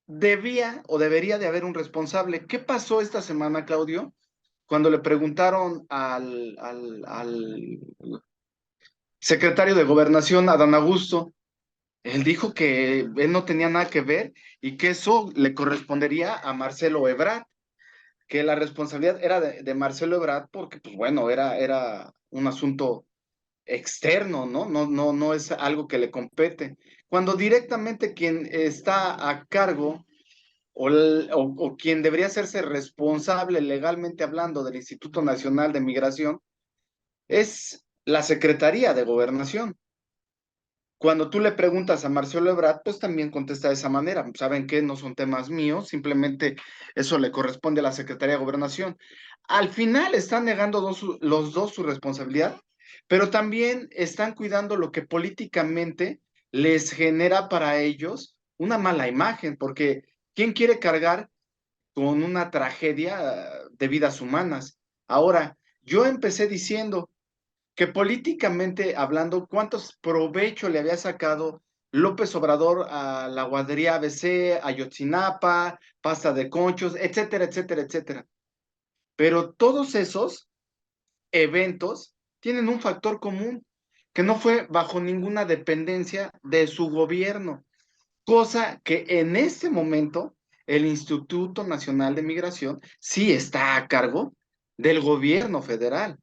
debía o debería de haber un responsable. ¿Qué pasó esta semana, Claudio? Cuando le preguntaron al secretario de Gobernación, Adán Augusto, él dijo que él no tenía nada que ver y que eso le correspondería a Marcelo Ebrard, que la responsabilidad era de Marcelo Ebrard porque, pues bueno, era un asunto externo, ¿no? No es algo que le compete. Cuando directamente quien está a cargo o quien debería hacerse responsable legalmente hablando del Instituto Nacional de Migración es la Secretaría de Gobernación. Cuando tú le preguntas a Marcelo Ebrard, pues también contesta de esa manera. Saben que no son temas míos, simplemente eso le corresponde a la Secretaría de Gobernación. Al final están negando los dos su responsabilidad, pero también están cuidando lo que políticamente les genera para ellos una mala imagen, porque ¿quién quiere cargar con una tragedia de vidas humanas? Ahora, yo empecé diciendo, que políticamente hablando, ¿cuántos provecho le había sacado López Obrador a la guardería ABC, a Yotzinapa, pasta de conchos, etcétera, etcétera, etcétera? Pero todos esos eventos tienen un factor común, que no fue bajo ninguna dependencia de su gobierno, cosa que en este momento el Instituto Nacional de Migración sí está a cargo del gobierno federal.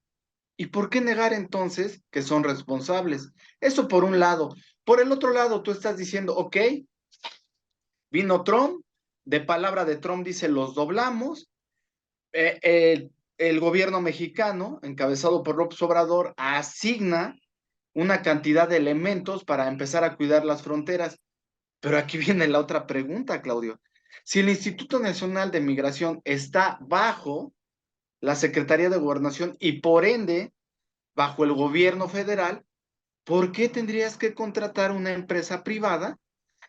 ¿Y por qué negar entonces que son responsables? Eso por un lado. Por el otro lado, tú estás diciendo, ok, vino Trump, de palabra de Trump dice, los doblamos. El gobierno mexicano, encabezado por López Obrador, asigna una cantidad de elementos para empezar a cuidar las fronteras. Pero aquí viene la otra pregunta, Claudio. Si el Instituto Nacional de Migración está bajo la Secretaría de Gobernación y por ende bajo el gobierno federal, ¿por qué tendrías que contratar una empresa privada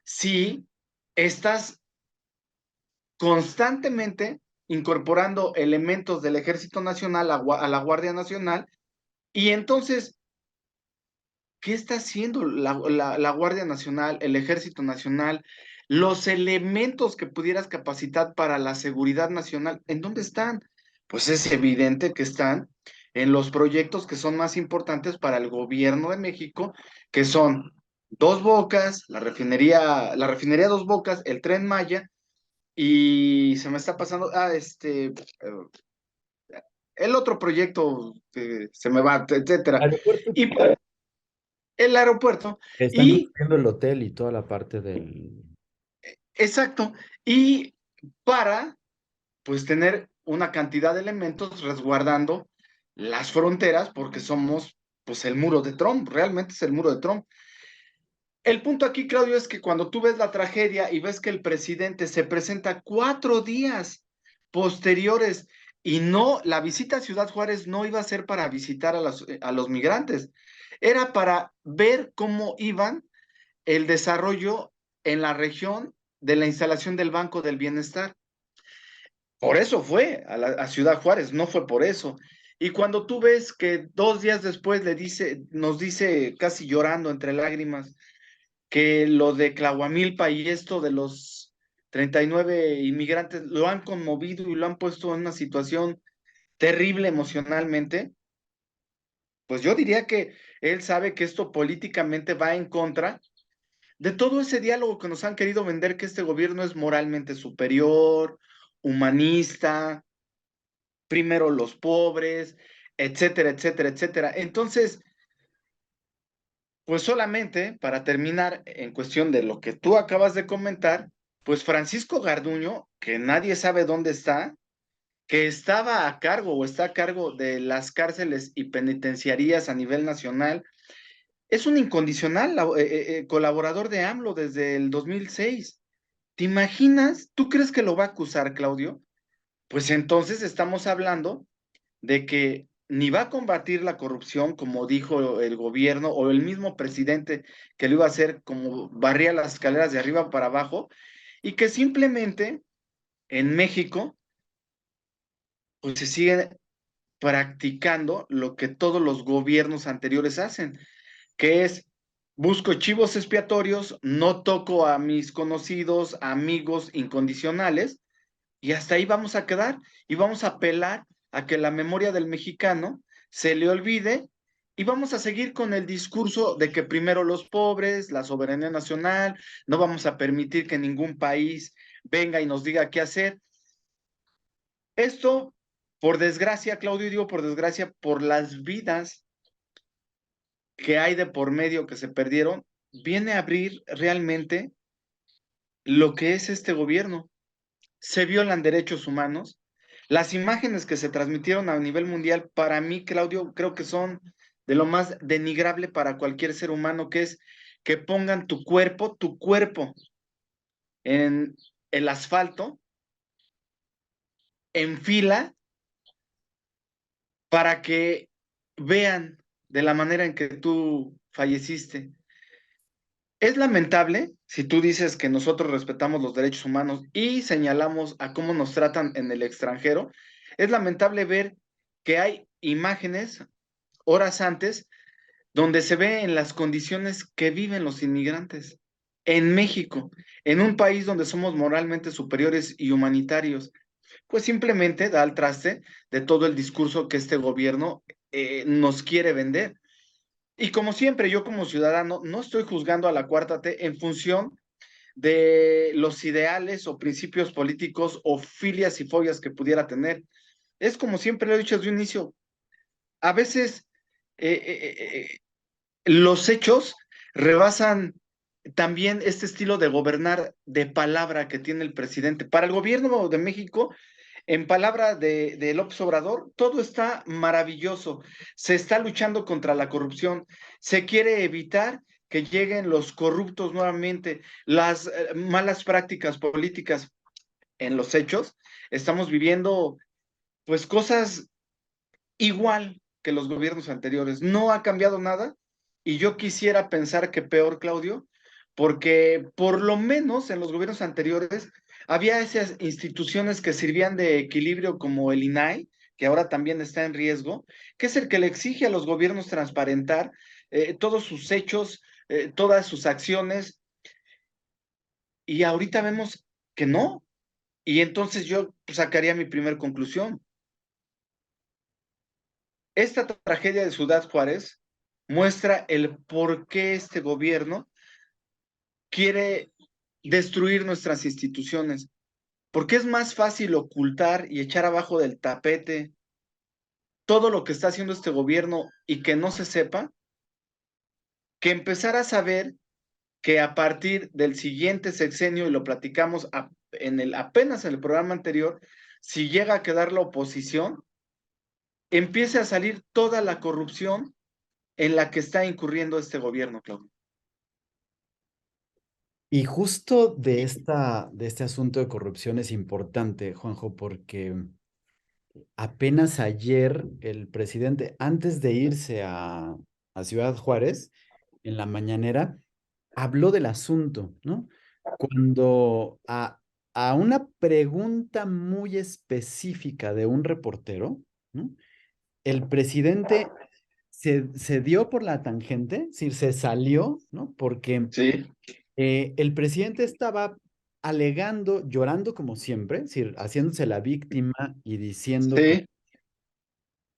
si estás constantemente incorporando elementos del Ejército Nacional a la Guardia Nacional? Y entonces, ¿qué está haciendo la Guardia Nacional, el Ejército Nacional, los elementos que pudieras capacitar para la seguridad nacional? ¿En dónde están? Pues es evidente que están en los proyectos que son más importantes para el gobierno de México, que son Dos Bocas, la refinería Dos Bocas, el Tren Maya, y se me está pasando, el otro proyecto que se me va, etcétera. Aeropuerto, Y el aeropuerto, están y construyendo el hotel y toda la parte del... exacto, y para pues tener una cantidad de elementos resguardando las fronteras, porque somos pues el muro de Trump, realmente es el muro de Trump. El punto aquí, Claudio, es que cuando tú ves la tragedia y ves que el presidente se presenta 4 días posteriores y no, la visita a Ciudad Juárez no iba a ser para visitar a los migrantes, era para ver cómo iban el desarrollo en la región de la instalación del Banco del Bienestar. Por eso fue a Ciudad Juárez, no fue por eso. Y cuando tú ves que 2 días después nos dice casi llorando entre lágrimas, que lo de Clahuamilpa y esto de los 39 inmigrantes lo han conmovido y lo han puesto en una situación terrible emocionalmente, pues yo diría que él sabe que esto políticamente va en contra de todo ese diálogo que nos han querido vender, que este gobierno es moralmente superior, humanista, primero los pobres, etcétera, etcétera, etcétera. Entonces, pues solamente para terminar en cuestión de lo que tú acabas de comentar, pues Francisco Garduño, que nadie sabe dónde está, que estaba a cargo o está a cargo de las cárceles y penitenciarías a nivel nacional, es un incondicional colaborador de AMLO desde el 2006. ¿Te imaginas? ¿Tú crees que lo va a acusar, Claudio? Pues entonces estamos hablando de que ni va a combatir la corrupción, como dijo el gobierno o el mismo presidente que lo iba a hacer, como barría las escaleras de arriba para abajo, y que simplemente en México, pues se sigue practicando lo que todos los gobiernos anteriores hacen, que es busco chivos expiatorios, no toco a mis conocidos, amigos incondicionales, y hasta ahí vamos a quedar y vamos a apelar a que la memoria del mexicano se le olvide y vamos a seguir con el discurso de que primero los pobres, la soberanía nacional, no vamos a permitir que ningún país venga y nos diga qué hacer. Esto, por desgracia, Claudio, digo por desgracia, por las vidas que hay de por medio que se perdieron, viene a abrir realmente lo que es este gobierno. Se violan derechos humanos. Las imágenes que se transmitieron a nivel mundial, para mí, Claudio, creo que son de lo más denigrable para cualquier ser humano, que es que pongan tu cuerpo en el asfalto, en fila, para que vean de la manera en que tú falleciste. Es lamentable si tú dices que nosotros respetamos los derechos humanos y señalamos a cómo nos tratan en el extranjero. Es lamentable ver que hay imágenes horas antes donde se ve en las condiciones que viven los inmigrantes en México, en un país donde somos moralmente superiores y humanitarios. Pues simplemente da al traste de todo el discurso que este gobierno nos quiere vender. Y como siempre, yo como ciudadano no estoy juzgando a la Cuarta T en función de los ideales o principios políticos o filias y fobias que pudiera tener. Es como siempre lo he dicho desde un inicio, a veces eh, eh, eh, los hechos rebasan también este estilo de gobernar de palabra que tiene el presidente. Para el gobierno de México, en palabra de López Obrador, todo está maravilloso. Se está luchando contra la corrupción. Se quiere evitar que lleguen los corruptos nuevamente, las malas prácticas políticas. En los hechos. Estamos viviendo pues cosas igual que los gobiernos anteriores. No ha cambiado nada y yo quisiera pensar que peor, Claudio, porque por lo menos en los gobiernos anteriores había esas instituciones que sirvían de equilibrio como el INAI, que ahora también está en riesgo, que es el que le exige a los gobiernos transparentar todos sus hechos, todas sus acciones, y ahorita vemos que no. Y entonces yo sacaría mi primer conclusión. Esta tragedia de Ciudad Juárez muestra el por qué este gobierno quiere destruir nuestras instituciones, porque es más fácil ocultar y echar abajo del tapete todo lo que está haciendo este gobierno y que no se sepa, que empezar a saber que a partir del siguiente sexenio, y lo platicamos apenas en el programa anterior, si llega a quedar la oposición, empiece a salir toda la corrupción en la que está incurriendo este gobierno, Claudio. Y justo de este asunto de corrupción es importante, Juanjo, porque apenas ayer el presidente, antes de irse a Ciudad Juárez, en la mañanera, habló del asunto, ¿no? Cuando a una pregunta muy específica de un reportero, ¿no? El presidente se dio por la tangente, es decir, se salió, ¿no? Porque Sí, el presidente estaba alegando, llorando como siempre, es decir, haciéndose la víctima y diciendo sí,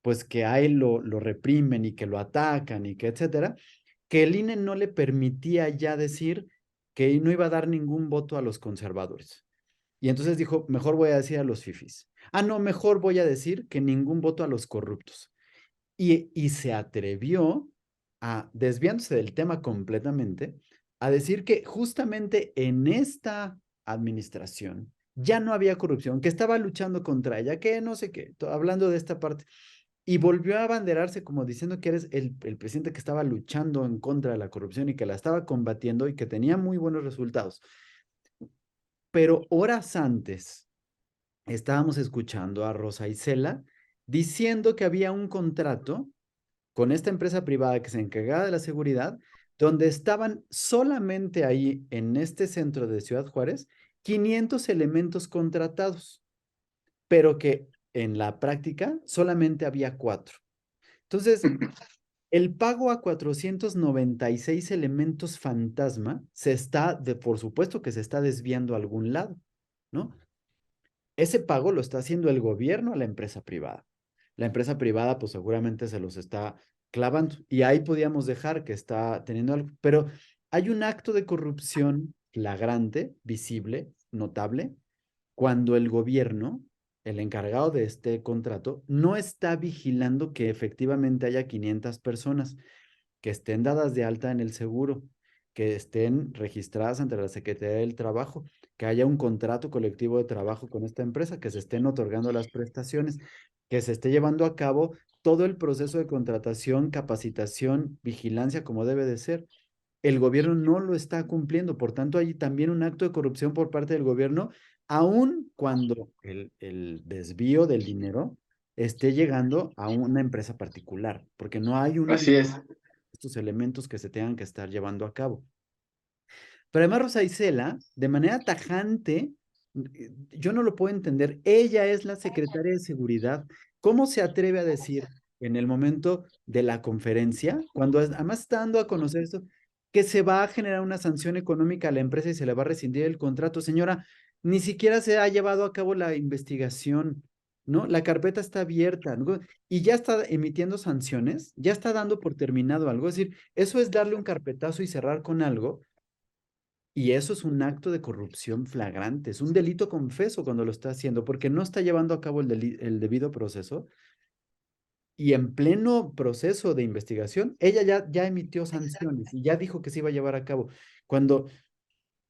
pues que a él lo reprimen y que lo atacan y que etcétera, que el INE no le permitía ya decir que no iba a dar ningún voto a los conservadores. Y entonces dijo, mejor voy a decir a los fifis. Ah, no, mejor voy a decir que ningún voto a los corruptos. Y se atrevió a, desviándose del tema completamente, a decir que justamente en esta administración ya no había corrupción, que estaba luchando contra ella, que no sé qué, hablando de esta parte. Y volvió a abanderarse como diciendo que eres el presidente que estaba luchando en contra de la corrupción y que la estaba combatiendo y que tenía muy buenos resultados. Pero horas antes estábamos escuchando a Rosa Isela diciendo que había un contrato con esta empresa privada que se encargaba de la seguridad, donde estaban solamente ahí en este centro de Ciudad Juárez 500 elementos contratados, pero que en la práctica solamente había 4. Entonces, el pago a 496 elementos fantasma por supuesto que se está desviando a algún lado, ¿no? Ese pago lo está haciendo el gobierno a la empresa privada. La empresa privada, pues seguramente se los está clavando. Y ahí podíamos dejar que está teniendo algo. Pero hay un acto de corrupción flagrante, visible, notable, cuando el gobierno, el encargado de este contrato, no está vigilando que efectivamente haya 500 personas que estén dadas de alta en el seguro, que estén registradas ante la Secretaría del Trabajo, que haya un contrato colectivo de trabajo con esta empresa, que se estén otorgando las prestaciones, que se esté llevando a cabo todo el proceso de contratación, capacitación, vigilancia como debe de ser. El gobierno no lo está cumpliendo, por tanto hay también un acto de corrupción por parte del gobierno, aun cuando el desvío del dinero esté llegando a una empresa particular, porque no hay una así es. estos elementos que se tengan que estar llevando a cabo. Pero además Rosa Isela, de manera tajante, yo no lo puedo entender, ella es la secretaria de seguridad. ¿Cómo se atreve a decir en el momento de la conferencia, cuando además está dando a conocer esto, que se va a generar una sanción económica a la empresa y se le va a rescindir el contrato? Señora, ni siquiera se ha llevado a cabo la investigación. ¿no? La carpeta está abierta, ¿no? Y ya está emitiendo sanciones, ya está dando por terminado algo. Es decir, eso es darle un carpetazo y cerrar con algo, y eso es un acto de corrupción flagrante, es un delito confeso cuando lo está haciendo, porque no está llevando a cabo el debido proceso. Y en pleno proceso de investigación, ella ya emitió sanciones y ya dijo que se iba a llevar a cabo. Cuando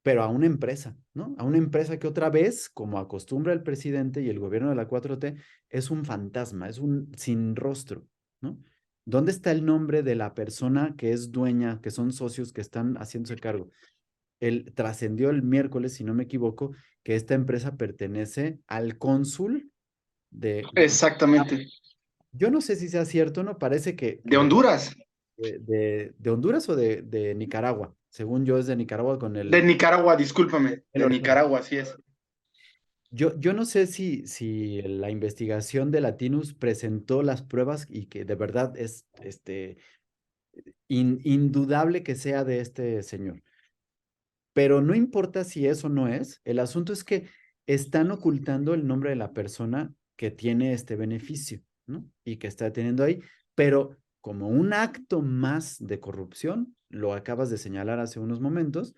pero a una empresa, ¿no? A una empresa que otra vez, como acostumbra el presidente y el gobierno de la 4T, es un fantasma, es un sin rostro, ¿no? ¿Dónde está el nombre de la persona que es dueña, que son socios que están haciéndose cargo? Él trascendió el miércoles, si no me equivoco, que esta empresa pertenece al cónsul de, Exactamente. yo no sé si sea cierto, no parece De Honduras. de Honduras o de Nicaragua. Según yo es de Nicaragua con De Nicaragua, discúlpame. el De origen. Nicaragua, así es. Yo no sé si la investigación de Latinus presentó las pruebas y que de verdad es indudable que sea de este señor. Pero no importa si eso no es, el asunto es que están ocultando el nombre de la persona que tiene este beneficio, ¿no? Y que está teniendo ahí, pero como un acto más de corrupción, lo acabas de señalar hace unos momentos,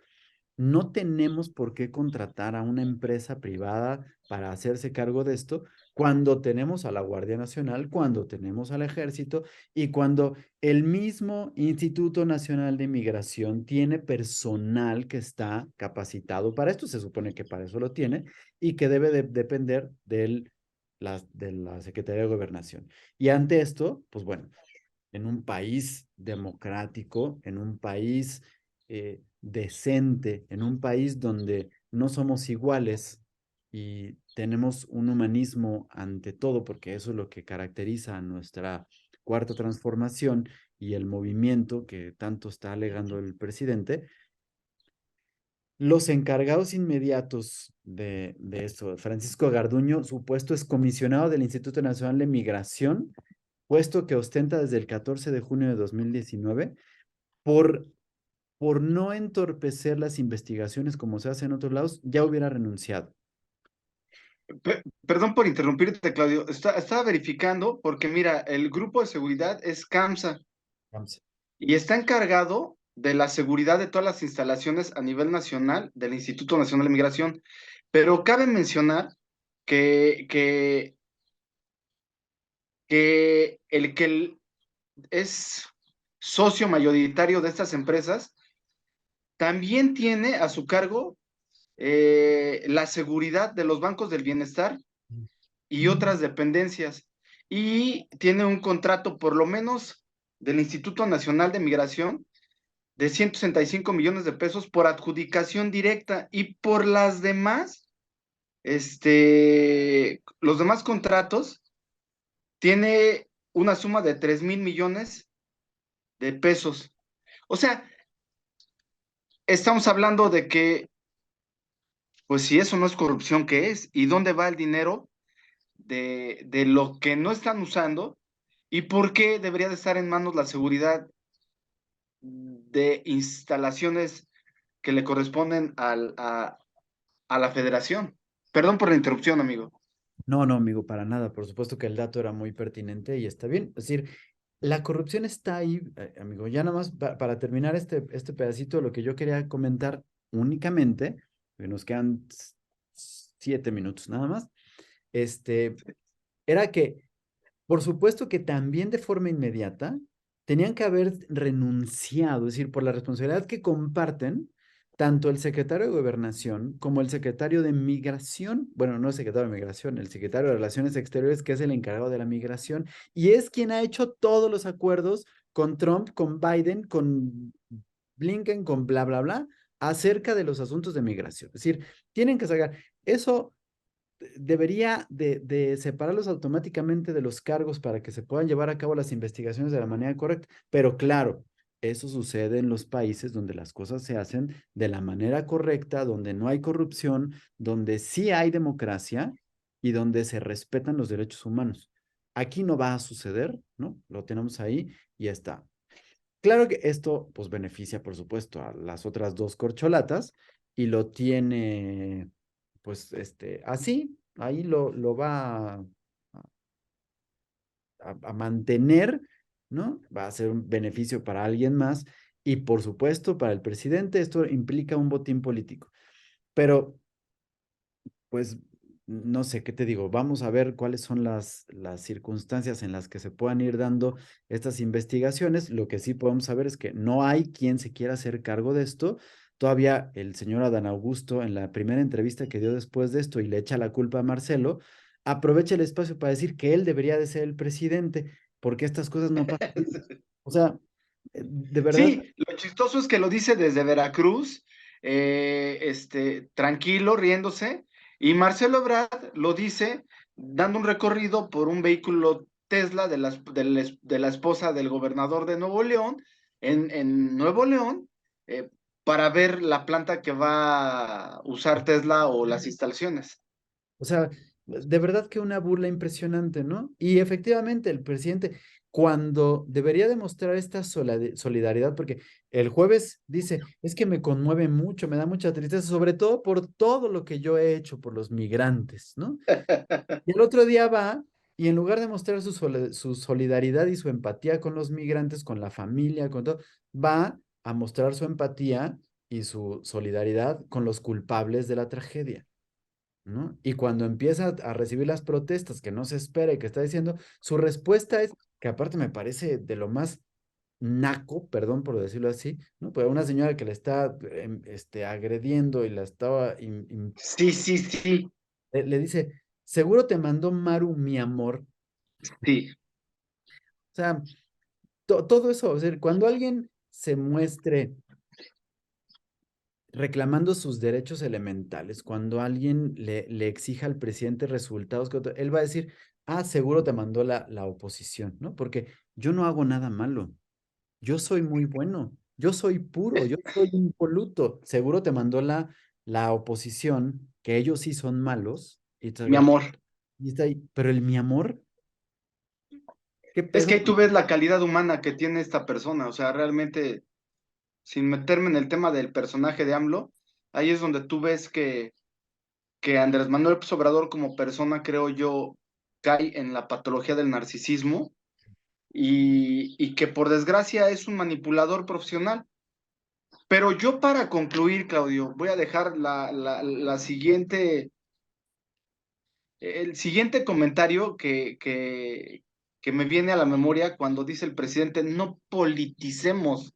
no tenemos por qué contratar a una empresa privada para hacerse cargo de esto cuando tenemos a la Guardia Nacional, cuando tenemos al Ejército y cuando el mismo Instituto Nacional de Migración tiene personal que está capacitado para esto, se supone que para eso lo tiene y que debe depender de la Secretaría de Gobernación. Y ante esto, pues bueno, en un país democrático, en un país decente, en un país donde no somos iguales y tenemos un humanismo ante todo, porque eso es lo que caracteriza a nuestra cuarta transformación y el movimiento que tanto está alegando el presidente. Los encargados inmediatos de esto, Francisco Garduño, su puesto es comisionado del Instituto Nacional de Migración, puesto que ostenta desde el 14 de junio de 2019, por, por no entorpecer las investigaciones como se hace en otros lados, ya hubiera renunciado. Perdón por interrumpirte, Claudio. Estaba verificando porque mira, el grupo de seguridad es CAMSA Vamos. y está encargado de la seguridad de todas las instalaciones a nivel nacional del Instituto Nacional de Migración. Pero cabe mencionar que, que, que es socio mayoritario de estas empresas también tiene a su cargo la seguridad de los bancos del bienestar y otras dependencias. Y tiene un contrato, por lo menos, del Instituto Nacional de Migración de 165 millones de pesos por adjudicación directa y por las demás, los demás contratos, tiene una suma de 3,000 millones de pesos. O sea, estamos hablando de que, pues si eso no es corrupción, ¿qué es? ¿Y dónde va el dinero de lo que no están usando? ¿Y por qué debería de estar en manos la seguridad de instalaciones que le corresponden a la federación? Perdón por la interrupción, amigo. No, no, amigo, para nada. Por supuesto que el dato era muy pertinente y está bien. Es decir, la corrupción está ahí, amigo. Ya nada más para terminar este pedacito, lo que yo quería comentar únicamente, que nos quedan 7 minutos nada más, este, era que por supuesto que también de forma inmediata tenían que haber renunciado, es decir, por la responsabilidad que comparten tanto el secretario de Gobernación como el secretario de Migración, bueno, no el secretario de Migración, el secretario de Relaciones Exteriores, que es el encargado de la migración, y es quien ha hecho todos los acuerdos con Trump, con Biden, con Blinken, con bla, bla, bla, acerca de los asuntos de migración. Es decir, tienen que sacar eso debería de separarlos automáticamente de los cargos para que se puedan llevar a cabo las investigaciones de la manera correcta. Pero claro, eso sucede en los países donde las cosas se hacen de la manera correcta, donde no hay corrupción, donde sí hay democracia y donde se respetan los derechos humanos. Aquí no va a suceder, ¿no? Lo tenemos ahí y ya está. Claro que esto pues beneficia, por supuesto, a las otras dos corcholatas y lo tiene pues así, ahí lo va a mantener, ¿no? Va a ser un beneficio para alguien más y por supuesto para el presidente esto implica un botín político. Pero pues no sé qué te digo, vamos a ver cuáles son las circunstancias en las que se puedan ir dando estas investigaciones. Lo que sí podemos saber es que no hay quien se quiera hacer cargo de esto. Todavía el señor Adán Augusto, en la primera entrevista que dio después de esto y le echa la culpa a Marcelo, aprovecha el espacio para decir que él debería de ser el presidente, porque estas cosas no pasan. O sea, de verdad, Sí, lo chistoso es que lo dice desde Veracruz, tranquilo, riéndose, y Marcelo Ebrard lo dice dando un recorrido por un vehículo Tesla de la esposa del gobernador de Nuevo León, en Nuevo León, eh, para ver la planta que va a usar Tesla o las instalaciones. o sea, de verdad que una burla impresionante, ¿no? Y efectivamente el presidente, cuando debería demostrar esta solidaridad, porque el jueves dice, es que me conmueve mucho, me da mucha tristeza, sobre todo por todo lo que yo he hecho por los migrantes, ¿no? Y el otro día va y en lugar de mostrar su solidaridad y su empatía con los migrantes, con la familia, con todo, va a mostrar su empatía y su solidaridad con los culpables de la tragedia. ¿No? Y cuando empieza a recibir las protestas que no se espera y que está diciendo, su respuesta es, que aparte me parece de lo más naco, perdón por decirlo así, ¿no? Pues una señora que le está agrediendo y la estaba, Sí, sí, sí, le dice, seguro te mandó Maru, mi amor. sí. O sea, todo eso, o sea, cuando alguien se muestre reclamando sus derechos elementales, cuando alguien le exija al presidente resultados, él va a decir, ah, seguro te mandó la oposición, ¿no? Porque yo no hago nada malo, yo soy muy bueno, yo soy puro, yo soy impoluto, seguro te mandó la oposición, que ellos sí son malos, Mi amor. y está ahí, pero el mi amor, ¿qué Es pedo? que ahí tú ves la calidad humana que tiene esta persona, o sea, realmente, sin meterme en el tema del personaje de AMLO, ahí es donde tú ves que Andrés Manuel López Obrador como persona, creo yo, cae en la patología del narcisismo y que por desgracia es un manipulador profesional. Pero yo para concluir, Claudio, voy a dejar la siguiente, el siguiente comentario que me viene a la memoria cuando dice el presidente, no politicemos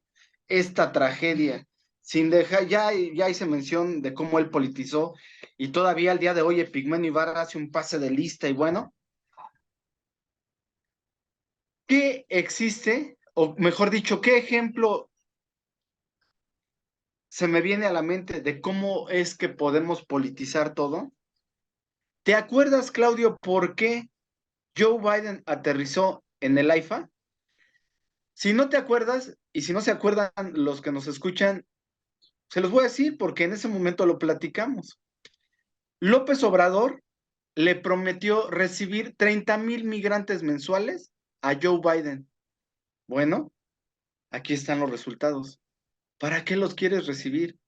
esta tragedia, sin dejar, ya hice mención de cómo él politizó y todavía al día de hoy Epigmenio Ibarra hace un pase de lista y bueno, ¿qué existe, o mejor dicho, qué ejemplo se me viene a la mente de cómo es que podemos politizar todo? ¿Te acuerdas, Claudio, por qué Joe Biden aterrizó en el AIFA? Si no te acuerdas, y si no se acuerdan los que nos escuchan, se los voy a decir porque en ese momento lo platicamos. López Obrador le prometió recibir 30,000 migrantes mensuales a Joe Biden. Bueno, aquí están los resultados. ¿Para qué los quieres recibir?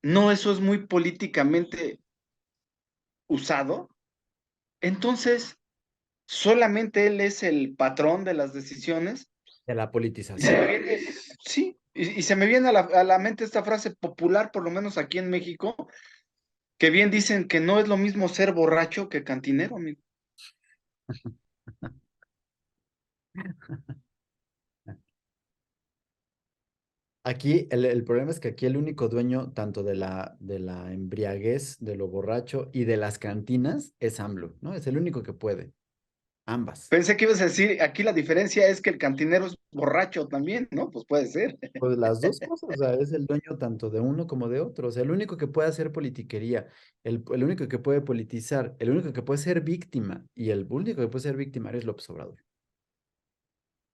No, eso es muy políticamente usado. Entonces, solamente él es el patrón de las decisiones. De la Y se politización. me viene, sí, y se me viene a la mente esta frase popular, por lo menos aquí en México, que bien dicen que no es lo mismo ser borracho que cantinero, amigo. Aquí el problema es que aquí el único dueño tanto de la embriaguez, de lo borracho y de las cantinas es AMLO, ¿no? Es el único que puede, ambas. Pensé que ibas a decir, aquí la diferencia es que el cantinero es borracho también, ¿no? Pues puede ser. Pues las dos cosas, o sea, es el dueño tanto de uno como de otro, o sea, el único que puede hacer politiquería, el único que puede politizar, el único que puede ser víctima y el único que puede ser víctima es López Obrador.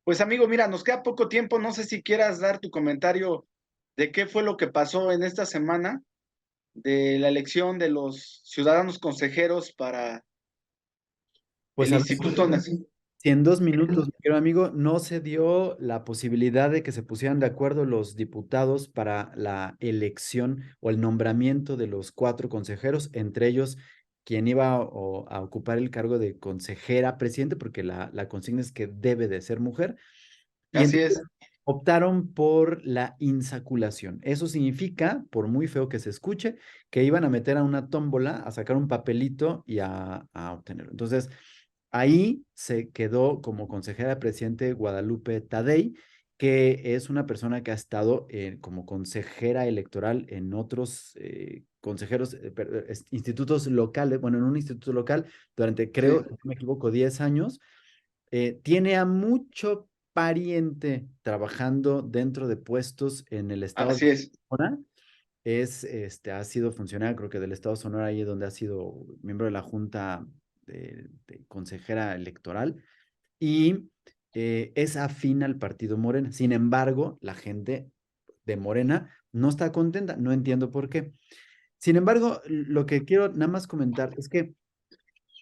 Pues amigo, mira, nos queda poco tiempo, no sé si quieras dar tu comentario de qué fue lo que pasó en esta semana de la elección de los ciudadanos consejeros para Pues el a ver Instituto Nacional. si en 2 minutos, mi querido amigo, no se dio la posibilidad de que se pusieran de acuerdo los diputados para la elección o el nombramiento de los 4 consejeros, entre ellos quien iba a ocupar el cargo de consejera presidente, porque la consigna es que debe de ser mujer, y Así entonces es, optaron por la insaculación. Eso significa, por muy feo que se escuche, que iban a meter a una tómbola, a sacar un papelito y a obtenerlo. Entonces, ahí se quedó como consejera de presidente Guadalupe Tadei, que es una persona que ha estado como consejera electoral en otros consejeros, institutos locales, bueno, en un instituto local durante, creo, sí, si no me equivoco, 10 años. Tiene a mucho pariente trabajando dentro de puestos en el estado de así es. Sonora. Ha sido funcionario, creo que del estado de Sonora, ahí donde ha sido miembro de la Junta de Consejera Electoral, y es afín al partido Morena. Sin embargo, la gente de Morena no está contenta, no entiendo por qué. Sin embargo, lo que quiero nada más comentar es que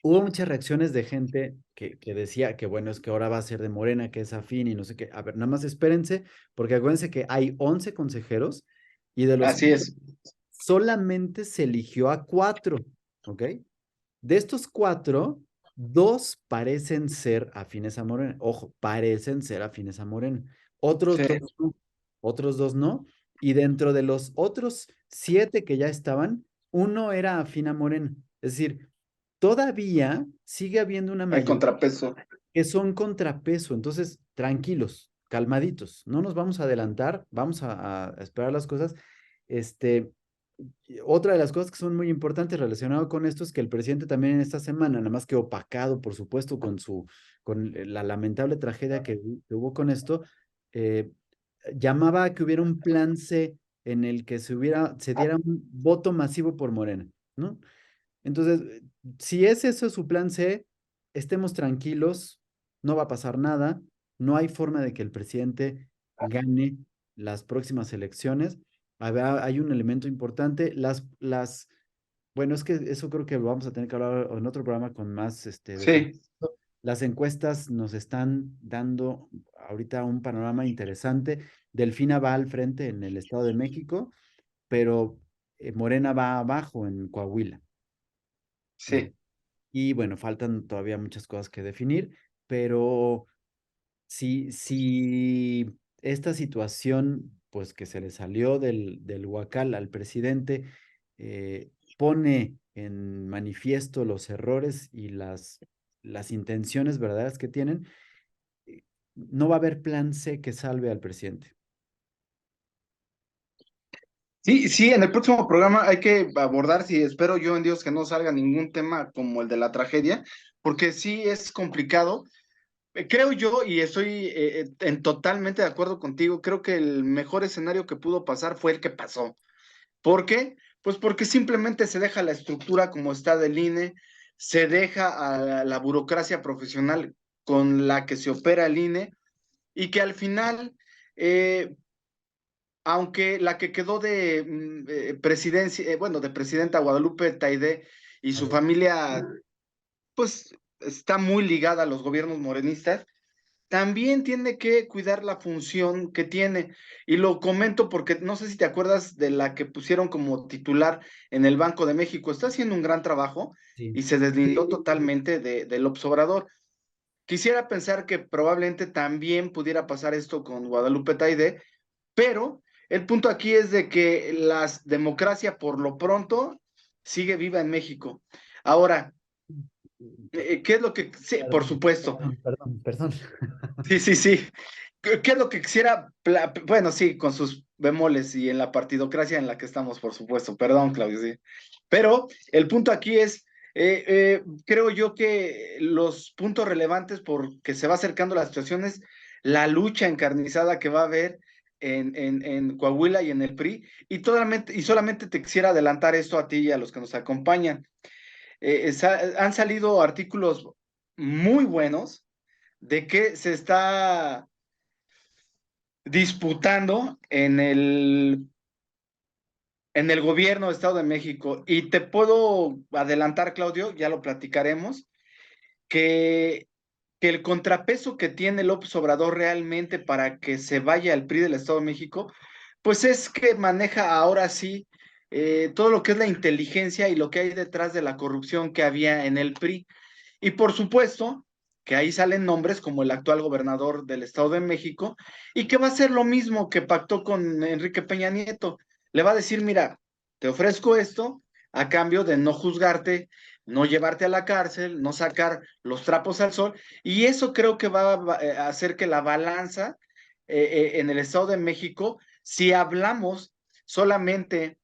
hubo muchas reacciones de gente que decía que bueno, es que ahora va a ser de Morena, que es afín y no sé qué. A ver, nada más espérense, porque acuérdense que hay 11 consejeros y de los Así es. solamente se eligió a 4, ¿ok? De estos 4, 2 parecen ser afines a Morena. Ojo, parecen ser afines a Morena. Sí. Otros 2 no. Otros 2 no. Y dentro de los otros 7 que ya estaban, uno era afín a Morena. Es decir, todavía sigue habiendo una Hay mayoría contrapeso. que son contrapeso. Entonces, tranquilos, calmaditos. No nos vamos a adelantar, vamos a esperar las cosas. Este, Otra de las cosas que son muy importantes relacionado con esto es que el presidente también en esta semana, nada más que opacado, por supuesto, con la lamentable tragedia que hubo con esto, eh, llamaba a que hubiera un plan C en el que se diera un voto masivo por Morena, ¿no? Entonces, si es eso su plan C, estemos tranquilos, no va a pasar nada, no hay forma de que el presidente gane las próximas elecciones. Hay un elemento importante, bueno, es que eso creo que lo vamos a tener que hablar en otro programa con más detalle. Sí, Las encuestas nos están dando ahorita un panorama interesante. Delfina va al frente en el Estado de México, pero Morena va abajo en Coahuila. sí. Y bueno, faltan todavía muchas cosas que definir, pero si esta situación, pues que se le salió del huacal al presidente, pone en manifiesto los errores y las intenciones verdaderas que tienen, no va a haber plan C que salve al presidente. Sí, sí, en el próximo programa hay que abordar, si espero yo en Dios que no salga ningún tema como el de la tragedia, porque sí es complicado. Creo yo, y estoy totalmente de acuerdo contigo, creo que el mejor escenario que pudo pasar fue el que pasó. ¿Por qué? Pues porque simplemente se deja la estructura como está del INE, se deja a la burocracia profesional con la que se opera el INE y que al final, eh, aunque la que quedó de presidencia, bueno, de presidenta Guadalupe Taidé y A su ver. familia, pues está muy ligada a los gobiernos morenistas, también tiene que cuidar la función que tiene. Y lo comento porque no sé si te acuerdas de la que pusieron como titular en el Banco de México. Está haciendo un gran trabajo Sí. y se deslindó totalmente de López Obrador. Quisiera pensar que probablemente también pudiera pasar esto con Guadalupe Taide, pero el punto aquí es de que la democracia por lo pronto sigue viva en México. Ahora, ¿qué es lo que... Sí, por Perdón, supuesto. perdón, perdón, perdón. Sí, sí, sí. ¿Qué es lo que quisiera? Bueno, sí, con sus bemoles y en la partidocracia en la que estamos, por supuesto. Perdón, Claudio, sí. Pero el punto aquí es, creo yo que los puntos relevantes porque se va acercando la situación es la lucha encarnizada que va a haber en Coahuila y en el PRI. Y solamente te quisiera adelantar esto a ti y a los que nos acompañan. Han salido artículos muy buenos de que se está disputando en el gobierno de Estado de México. Y te puedo adelantar, Claudio, ya lo platicaremos, que, que el contrapeso que tiene López Obrador realmente para que se vaya al PRI del Estado de México, pues es que maneja ahora sí todo lo que es la inteligencia y lo que hay detrás de la corrupción que había en el PRI. Y por supuesto que ahí salen nombres como el actual gobernador del Estado de México y que va a ser lo mismo que pactó con Enrique Peña Nieto. Le va a decir, mira, te ofrezco esto a cambio de no juzgarte, no llevarte a la cárcel, no sacar los trapos al sol. Y eso creo que va a hacer que la balanza en el Estado de México, si hablamos solamente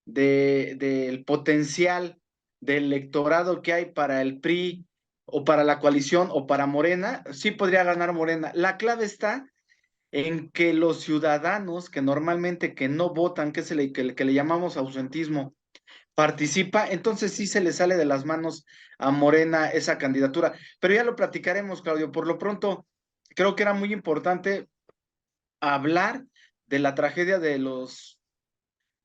del potencial del electorado que hay para el PRI o para la coalición o para Morena, sí podría ganar Morena. La clave está en que los ciudadanos que normalmente que no votan, que le llamamos ausentismo, participa, entonces sí se le sale de las manos a Morena esa candidatura. Pero ya lo platicaremos, Claudio. Por lo pronto, creo que era muy importante hablar de la tragedia de los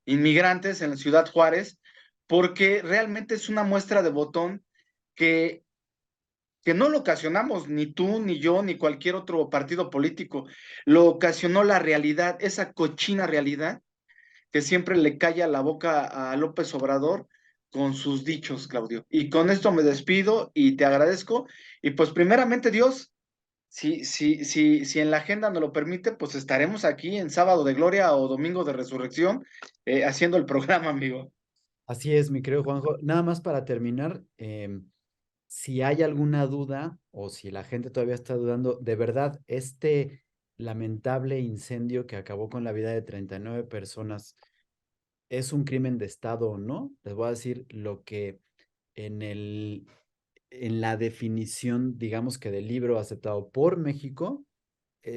inmigrantes en la Ciudad Juárez, porque realmente es una muestra de botón que, que no lo ocasionamos ni tú, ni yo, ni cualquier otro partido político, lo ocasionó la realidad, esa cochina realidad que siempre le calla la boca a López Obrador con sus dichos, Claudio. Y con esto me despido y te agradezco. Y pues primeramente Dios, si en la agenda nos lo permite, pues estaremos aquí en Sábado de Gloria o Domingo de Resurrección haciendo el programa, amigo. Así es, mi querido Juanjo. Nada más para terminar, si hay alguna duda o si la gente todavía está dudando, de verdad, este lamentable incendio que acabó con la vida de 39 personas, ¿es un crimen de Estado o no? Les voy a decir lo que en en la definición, digamos que del libro aceptado por México,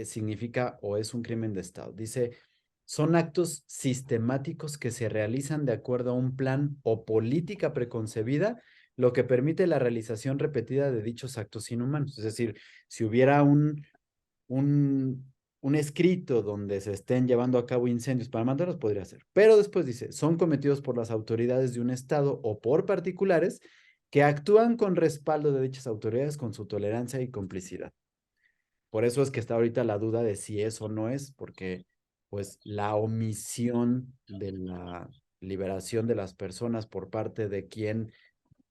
significa o es un crimen de Estado. Dice, son actos sistemáticos que se realizan de acuerdo a un plan o política preconcebida, lo que permite la realización repetida de dichos actos inhumanos. Es decir, si hubiera un, un escrito donde se estén llevando a cabo incendios para matarlos, podría ser. Pero después dice, son cometidos por las autoridades de un Estado o por particulares que actúan con respaldo de dichas autoridades con su tolerancia y complicidad. Por eso es que está ahorita la duda de si es o no es, porque pues la omisión de la liberación de las personas por parte de quien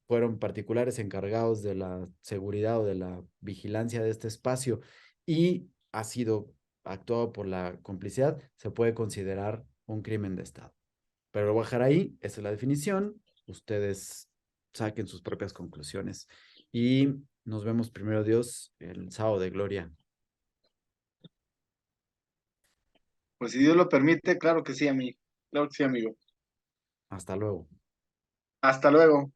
fueron particulares encargados de la seguridad o de la vigilancia de este espacio y ha sido actuado por la complicidad, se puede considerar un crimen de Estado. Pero lo voy a dejar ahí, esa es la definición, ustedes saquen sus propias conclusiones y nos vemos primero Dios el sábado de gloria. Pues si Dios lo permite, claro que sí, amigo. Claro que sí, amigo. Hasta luego. Hasta luego.